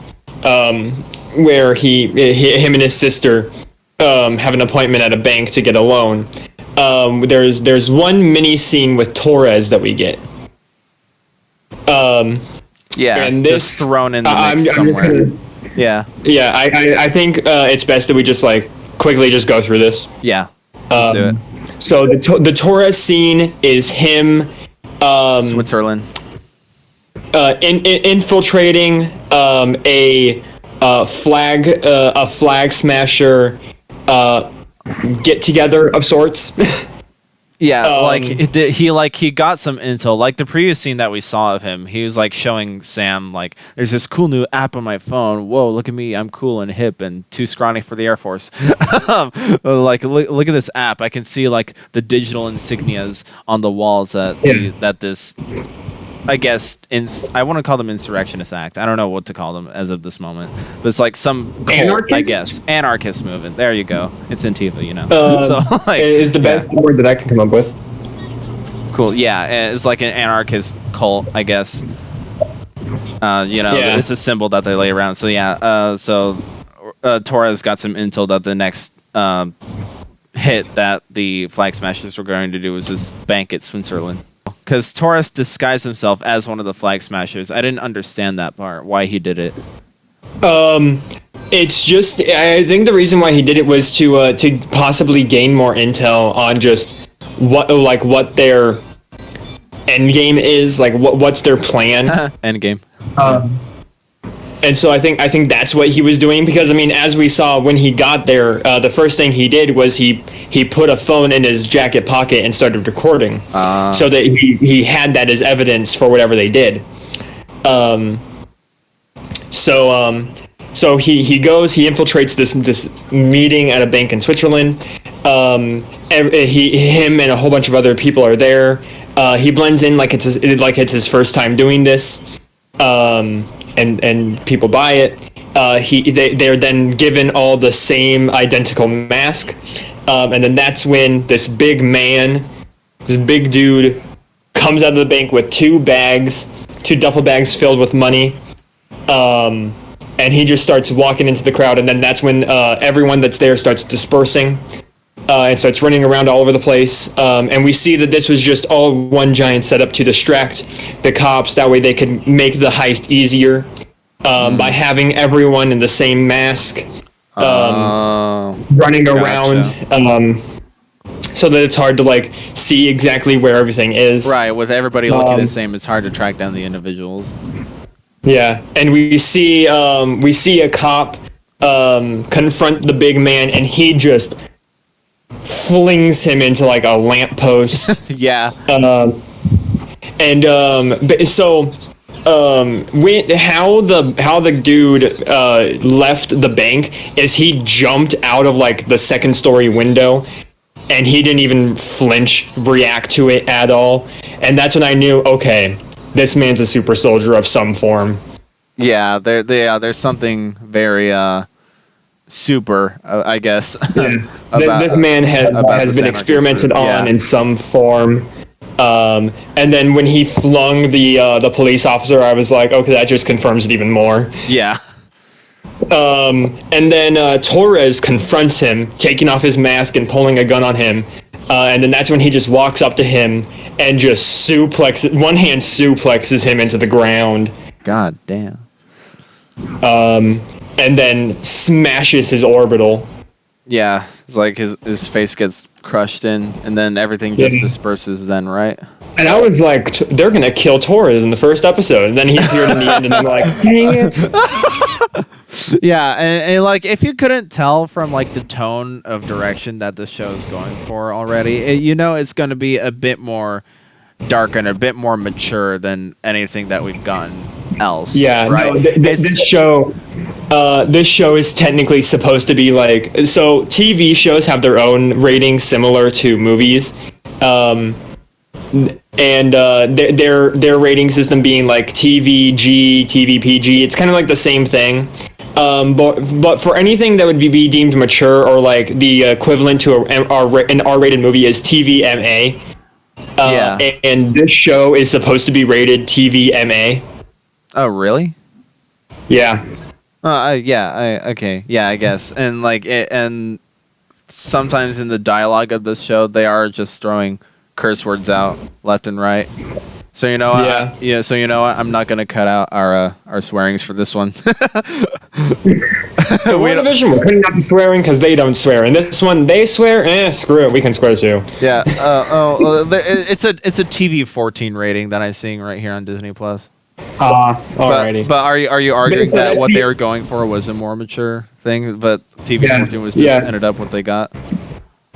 where him and his sister have an appointment at a bank to get a loan. There's one mini scene with Torres that we get. Yeah, and this just thrown in the mix somewhere. Yeah. Yeah, I think it's best that we just like quickly just go through this. Yeah. Let's do it. So the Torres scene is him Switzerland. Infiltrating a flag smasher get together of sorts. Yeah, he got some intel. Like the previous scene that we saw of him, he was like showing Sam like, "There's this cool new app on my phone. Whoa, look at me! I'm cool and hip and too scrawny for the Air Force. Like, look at this app. I can see like the digital insignias on the walls that this." I guess I want to call them insurrectionist act. I don't know what to call them as of this moment, but it's like some cult, anarchist? I guess, anarchist movement. There you go. It's Antifa, you know. So like, is the best word that I can come up with. Cool. Yeah, it's like an anarchist cult, I guess. It's a symbol that they lay around. So yeah. Torres got some intel that the next hit that the Flag Smashers were going to do was this bank at Switzerland. Because Torres disguised himself as one of the Flag Smashers. I didn't understand that part, why he did it. It's just, I think the reason why he did it was to possibly gain more intel on just what their end game is, like what's their plan. End game. And so I think that's what he was doing, because I mean, as we saw when he got there, the first thing he did was he put a phone in his jacket pocket and started recording, so that he had that as evidence for whatever they did. So he goes, he infiltrates this meeting at a bank in Switzerland. Him and a whole bunch of other people are there. He blends in like it's his first time doing this. And people buy it. They're then given all the same identical mask, and then that's when this big dude, comes out of the bank with two duffel bags filled with money, and he just starts walking into the crowd, and then that's when everyone that's there starts dispersing. And starts running around all over the place. And we see that this was just all one giant setup to distract the cops. That way they could make the heist easier by having everyone in the same mask. running Gotcha. around, so that it's hard to like see exactly where everything is. Right, with everybody looking the same, it's hard to track down the individuals. Yeah, and we see a cop confront the big man, and he just flings him into like a lamppost. Yeah. How the dude left the bank is he jumped out of like the second story window, and he didn't even flinch, react to it at all. And that's when I knew, okay, this man's a super soldier of some form. Yeah, there's something very super, I guess. Yeah. about, this man has been San experimented Marcos on group. in some form. And then when he flung the police officer, I was like, okay, that just confirms it even more. Yeah. And then Torres confronts him, taking off his mask and pulling a gun on him. And then that's when he just walks up to him and just one-hand suplexes him into the ground. God damn. And then smashes his orbital. Yeah, it's like his face gets crushed in, and then everything just Yeah. disperses then, right? And I was like, they're going to kill Torres in the first episode. And then he appeared in the end, and I'm like, dang it. Yeah, and like if you couldn't tell from like the tone of direction that the show's going for already, it's going to be a bit more dark and a bit more mature than anything that we've gotten else. Yeah, right. no, this show is technically supposed to be like, so TV shows have their own ratings similar to movies, and their rating system being like TVG, TVPG. It's kind of like the same thing. But for anything that would be deemed mature, or like the equivalent to an R-rated movie is TVMA. Yeah. And this show is supposed to be rated TVMA. Oh, really? Yeah. Okay. Yeah, I guess. And like and sometimes in the dialogue of this show, they are just throwing curse words out left and right. So you know what? Yeah. So you know what? I'm not gonna cut out our swearings for this one. WandaVision, we're cutting out the swearing because they don't swear. And this one, they swear. Screw it. We can swear too. Yeah. It's a TV 14 rating that I'm seeing right here on Disney Plus. Alrighty. But are you arguing So that that's what they were going for was a more mature thing, but TV 14 was just ended up what they got?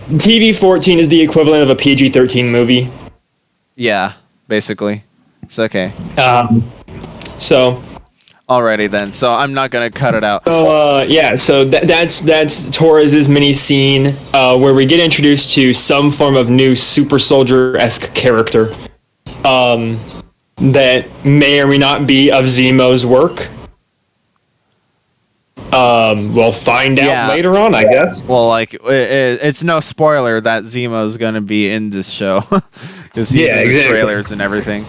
TV 14 is the equivalent of a PG-13 movie. Yeah, basically. It's okay. So. Alrighty then. So I'm not gonna cut it out. So that's Torres' mini scene where we get introduced to some form of new super soldier-esque character that may or may not be of Zemo's work. We'll find out later on, I guess. Well, like it's no spoiler that Zemo's gonna be in this show because he's in the trailers and everything.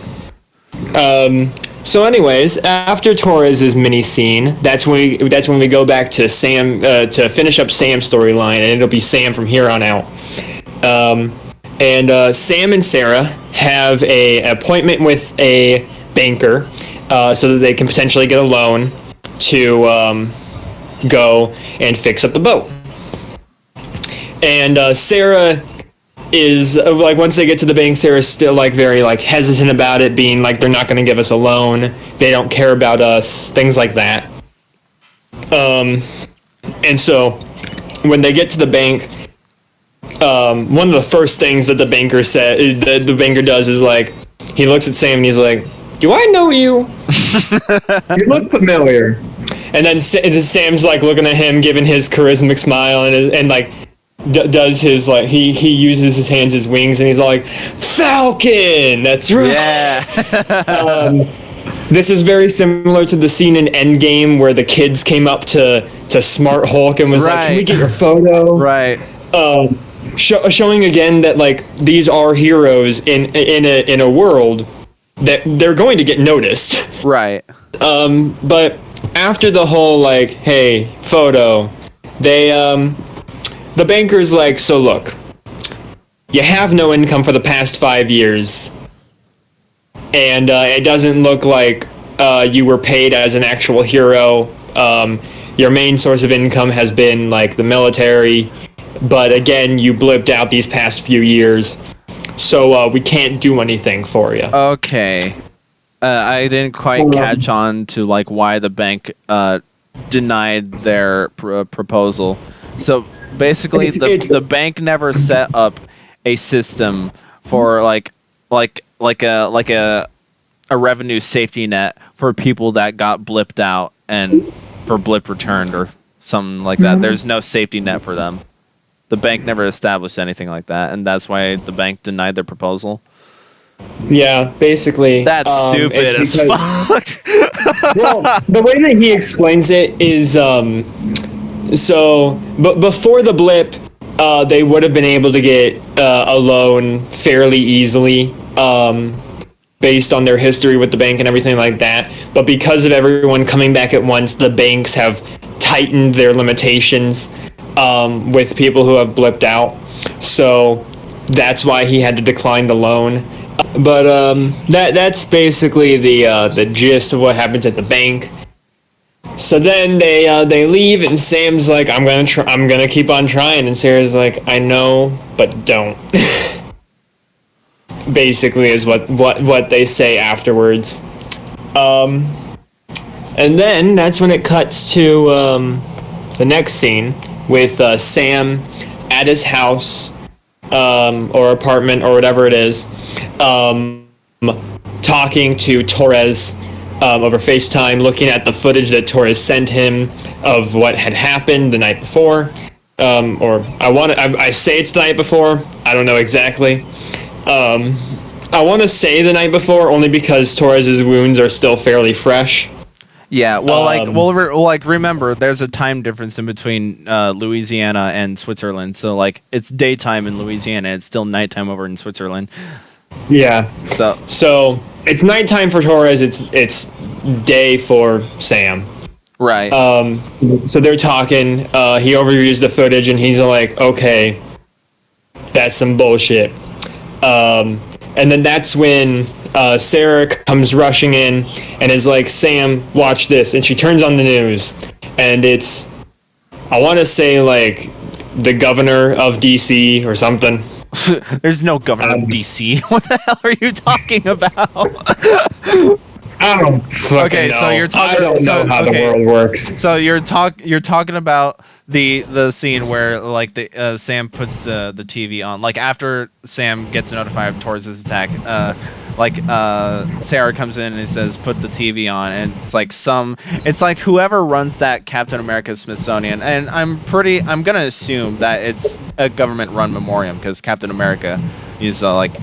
So anyways, after Torres' mini scene, that's when we go back to Sam to finish up Sam's storyline, and it'll be Sam from here on out. And Sam and Sarah have an appointment with a banker so that they can potentially get a loan to go and fix up the boat. And Sarah is like, once they get to the bank, Sarah's still like very like hesitant about it, being like they're not going to give us a loan, they don't care about us, things like that. And so when they get to the bank, one of the first things that the banker does is like, he looks at Sam and he's like, "Do I know you? You look familiar." And then Sam's like looking at him, giving his charismatic smile, and like does his like he uses his hands as wings, and he's like, "Falcon, that's right." Yeah. This is very similar to the scene in Endgame where the kids came up to Smart Hulk and was like, "Can we get your photo?" Right. Showing again that like these are heroes in a world that they're going to get noticed. Right. But after the whole like, "Hey, photo," they the banker's like, "So look, you have no income for the past 5 years, and it doesn't look like you were paid as an actual hero. your main source of income has been like the military, but again, you blipped out these past few years, so we can't do anything for you. Okay. I didn't quite catch on to like why the bank denied their proposal. So basically, the bank never set up a system for like a revenue safety net for people that got blipped out and for blip returned or something like that. There's no safety net for them. The bank never established anything like that, and that's why the bank denied their proposal. Yeah, basically. That's stupid as fuck. Well, the way that he explains it is, but before the blip, they would have been able to get a loan fairly easily, based on their history with the bank and everything like that. But because of everyone coming back at once, the banks have tightened their limitations with people who have blipped out. So that's why he had to decline the loan. But that's basically the gist of what happens at the bank. So then they leave, and Sam's like, I'm gonna keep on trying, and Sarah's like, I know, but don't. Basically is what they say afterwards. And then that's when it cuts to the next scene with Sam at his house or apartment or whatever it is, talking to Torres over FaceTime, looking at the footage that Torres sent him of what had happened the night before. Or I say it's the night before. I don't know exactly. I want to say the night before only because Torres's wounds are still fairly fresh. Yeah, well, remember, there's a time difference in between Louisiana and Switzerland. So, like, it's daytime in Louisiana, it's still nighttime over in Switzerland. Yeah. So it's nighttime for Torres. It's day for Sam. Right. So they're talking. He overviews the footage, and he's like, "Okay, that's some bullshit." And then that's when Sarah comes rushing in and is like, Sam, watch this. And she turns on the news. And it's, I want to say, like, the governor of D.C. or something. There's no governor of D.C. What the hell are you talking about? I don't fucking know. So you're talking. I don't know how the world works. So you're talking about the scene where like the Sam puts the TV on, like after Sam gets notified of Torres' attack, Sarah comes in and says put the TV on, and it's like whoever runs that Captain America Smithsonian, and I'm gonna assume that it's a government run memoriam because Captain America is okay,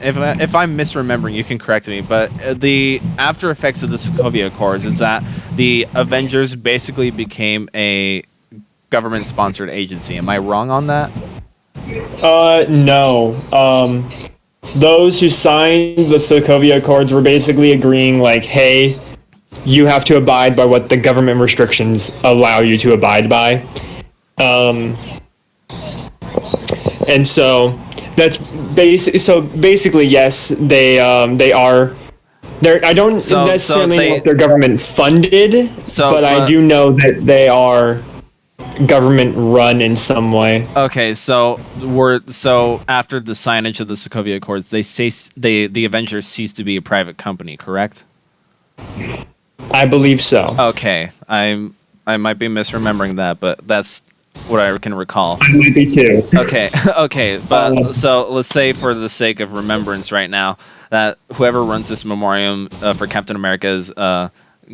if I'm misremembering, you can correct me, but the after effects of the Sokovia Accords is that the Avengers basically became a government-sponsored agency. Am I wrong on that? No. Those who signed the Sokovia Accords were basically agreeing, like, hey, you have to abide by what the government restrictions allow you to abide by. And so that's basically yes, they are. I don't necessarily know if they're government funded, but I do know that they are government run in some way. Okay, so after the signage of the Sokovia Accords, the Avengers ceased to be a private company, correct? I believe so. Okay, I might be misremembering that, but that's what I can recall. I might be too. Okay, but so let's say for the sake of remembrance right now that whoever runs this memoriam for Captain America is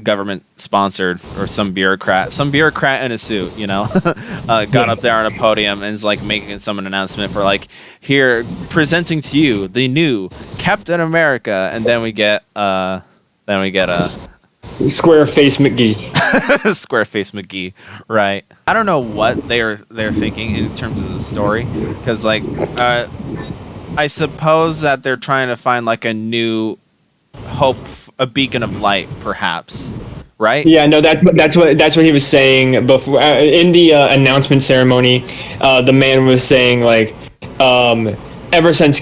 government sponsored, or some bureaucrat in a suit, got up there on a podium and is like making some announcement for like, here, presenting to you the new Captain America, and then we get Square-Face McGee. Square-Face McGee, right? I don't know what they're thinking in terms of the story, because like I suppose that they're trying to find like a new hope, a beacon of light, perhaps, right? Yeah, no, that's what he was saying before in the announcement ceremony. The man was saying like, ever since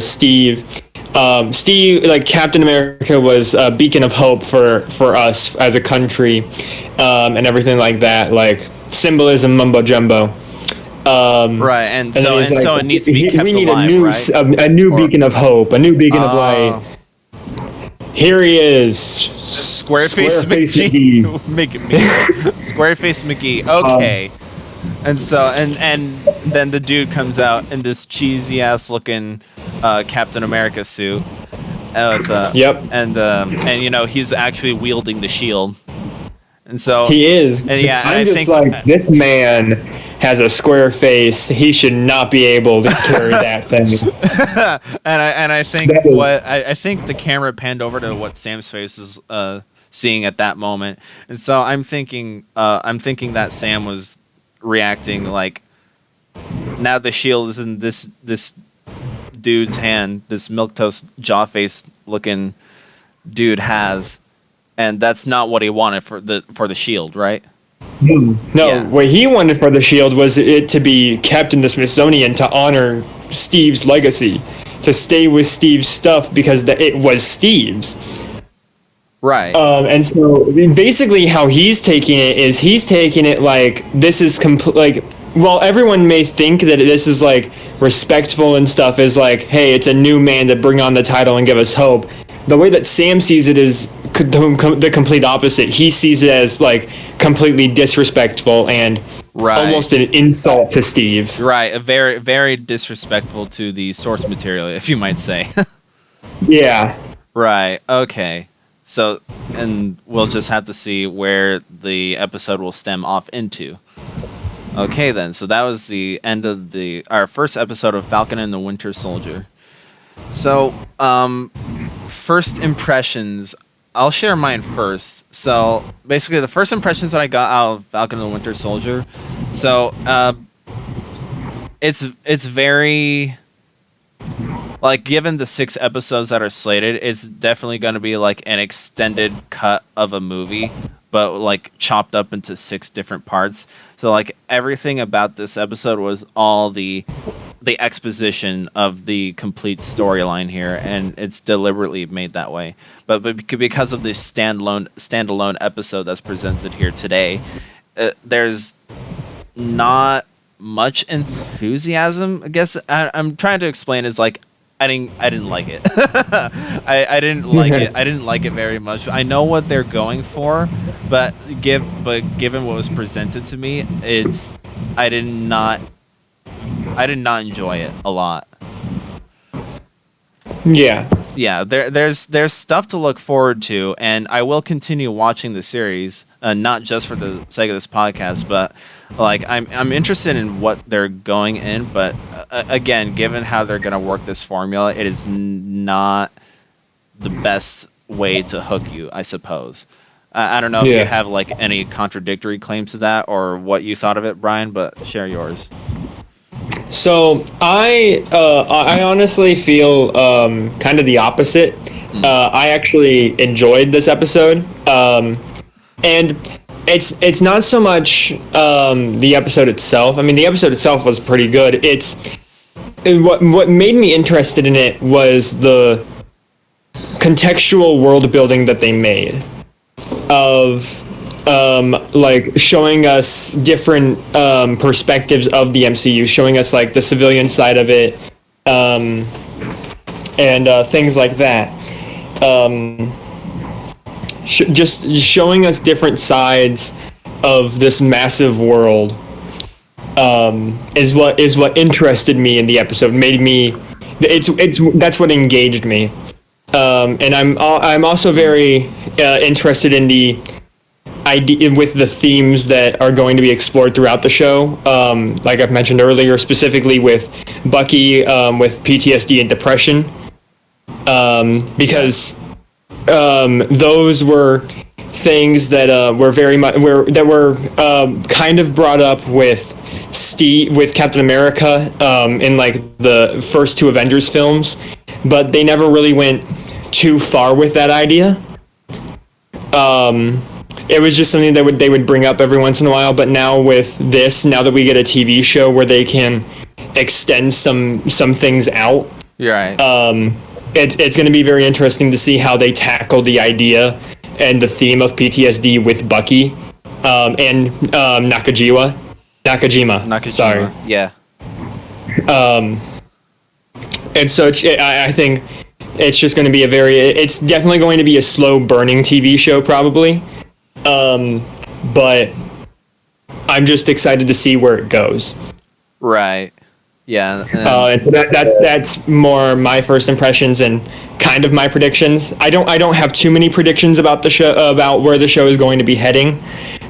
Steve Steve, like Captain America, was a beacon of hope for us as a country, and everything like that, like symbolism, mumbo jumbo. Right, and so it needs to be kept we need alive, right? a new beacon of hope, a new beacon of light. Here he is, Squareface McGee. Squareface McGee. Okay. And so and then the dude comes out in this cheesy ass looking Captain America suit. Yep. And you know, he's actually wielding the shield. And so he is. And yeah, I'm and just like, this man has a square face. He should not be able to carry that thing. and I think I think the camera panned over to what Sam's face is seeing at that moment. And so I'm thinking that Sam was reacting like, now the shield is in this dude's hand, this milquetoast jaw-face looking dude has, and that's not what he wanted for the shield, right? No, Yeah. What he wanted for the shield was it to be kept in the Smithsonian to honor Steve's legacy, to stay with Steve's stuff because it was Steve's. Right. And so basically how he's taking it like this is like, while everyone may think that this is like respectful and stuff, is like, hey, it's a new man to bring on the title and give us hope. The way that Sam sees it is the complete opposite. He sees it as like completely disrespectful and almost an insult to Steve. Right, a very, very disrespectful to the source material, if you might say. Yeah. Right. Okay. So, and we'll just have to see where the episode will stem off into. Okay, then. So that was the end of our first episode of Falcon and the Winter Soldier. So, first impressions. I'll share mine first. So, basically, the first impressions that I got out of Falcon and the Winter Soldier. So, it's very, like, given the 6 episodes that are slated, it's definitely going to be like an extended cut of a movie, but like chopped up into 6 different parts. So like everything about this episode was all the exposition of the complete storyline here, and it's deliberately made that way. But because of the standalone episode that's presented here today, there's not much enthusiasm. I guess I'm trying to explain is like I didn't like it. I didn't like it. I didn't like it very much. I know what they're going for, but given what was presented to me, I did not enjoy it a lot. Yeah. Yeah, there's stuff to look forward to, and I will continue watching the series, not just for the sake of this podcast, but like I'm interested in what they're going in. But again, given how they're gonna work this formula, it is not the best way to hook you, I suppose. I don't know if you have like any contradictory claims to that or what you thought of it, Brian, but share yours. So I honestly feel kind of the opposite. I actually enjoyed this episode, and it's not so much the episode itself. I mean, the episode itself was pretty good. What made me interested in it was the contextual world building that they made of like showing us different perspectives of the MCU, showing us like the civilian side of it, and things like that. Just showing us different sides of this massive world is what interested me in the episode. Made me, that's what engaged me, and I'm also very interested in the idea with the themes that are going to be explored throughout the show. Like I've mentioned earlier, specifically with Bucky, with PTSD and depression, because those were things that were very much kind of brought up with Captain America in like the first 2 Avengers films, but they never really went too far with that idea. It was just something that they would bring up every once in a while, but now with this, now that we get a TV show where they can extend some things out, You're right. it's going to be very interesting to see how they tackle the idea and the theme of PTSD with Bucky and Nakajima. Sorry. Yeah. And so I think it's just going to be it's definitely going to be a slow burning TV show probably. But I'm just excited to see where it goes. Right. Yeah. And so that's more my first impressions and kind of my predictions. I don't have too many predictions about the show, about where the show is going to be heading.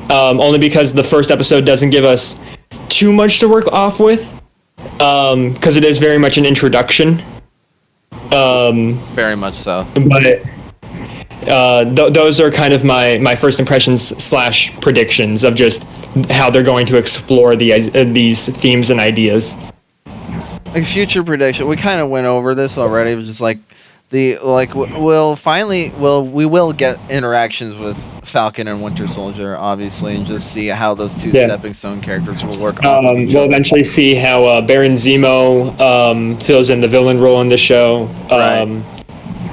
Only because the first episode doesn't give us too much to work off with. Because it is very much an introduction. Very much so. But those are kind of my first impressions / predictions of just how they're going to explore these themes and ideas. Like future prediction, we kind of went over this already. It was just like we will get interactions with Falcon and Winter Soldier, obviously, and just see how those two stepping stone characters will work. We'll eventually see how Baron Zemo fills in the villain role in the show, Right.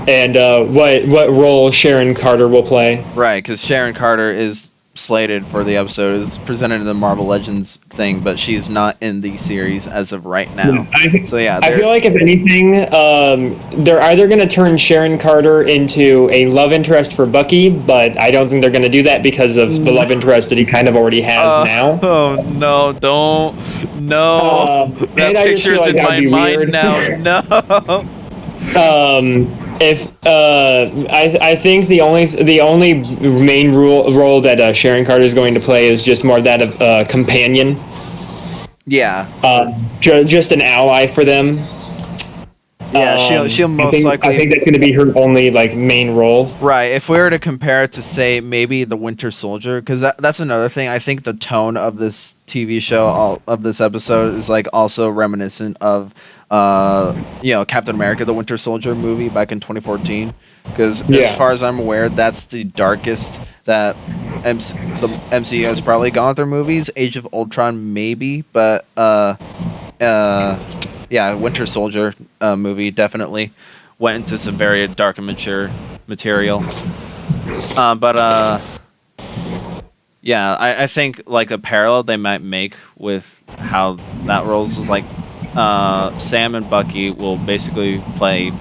And what role Sharon Carter will play. Right, because Sharon Carter is slated for the episode, is presented in the Marvel Legends thing, but she's not in the series as of right now. I feel like if anything, they're either going to turn Sharon Carter into a love interest for Bucky, but I don't think they're going to do that because of the love interest that he kind of already has now. Oh no! Don't that picture's in my mind now. No. I think the only main role that Sharon Carter is going to play is just more that of companion. Yeah. Just an ally for them. Yeah, she'll most likely. I think that's going to be her only main role. Right. If we were to compare it to say maybe the Winter Soldier, because that's another thing. I think the tone of this TV show, of this episode, is also reminiscent of Captain America: The Winter Soldier movie back in 2014. Because as far as I'm aware, that's the darkest that the MCU has probably gone through movies. Age of Ultron maybe, but Winter Soldier movie definitely went into some very dark and mature material. I think a parallel they might make with how that rolls is Sam and Bucky will basically play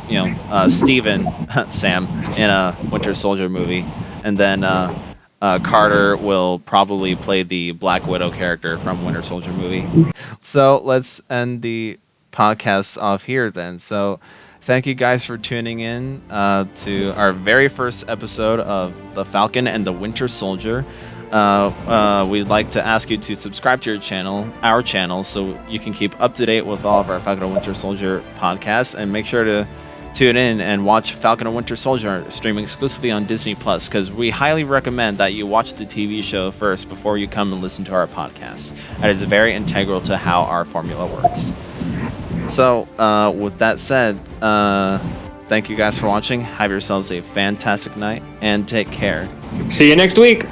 Steven Sam in a Winter Soldier movie, and then Carter will probably play the Black Widow character from Winter Soldier movie. So let's end the podcast off here then. So thank you guys for tuning in to our very first episode of The Falcon and the Winter Soldier. We'd like to ask you to subscribe to our channel, so you can keep up to date with all of our Falcon and Winter Soldier podcasts, and make sure to tune in and watch Falcon and Winter Soldier streaming exclusively on Disney Plus, because we highly recommend that you watch the TV show first before you come and listen to our podcast. That is very integral to how our formula works. So, with that said, thank you guys for watching. Have yourselves a fantastic night, and take care. See you next week.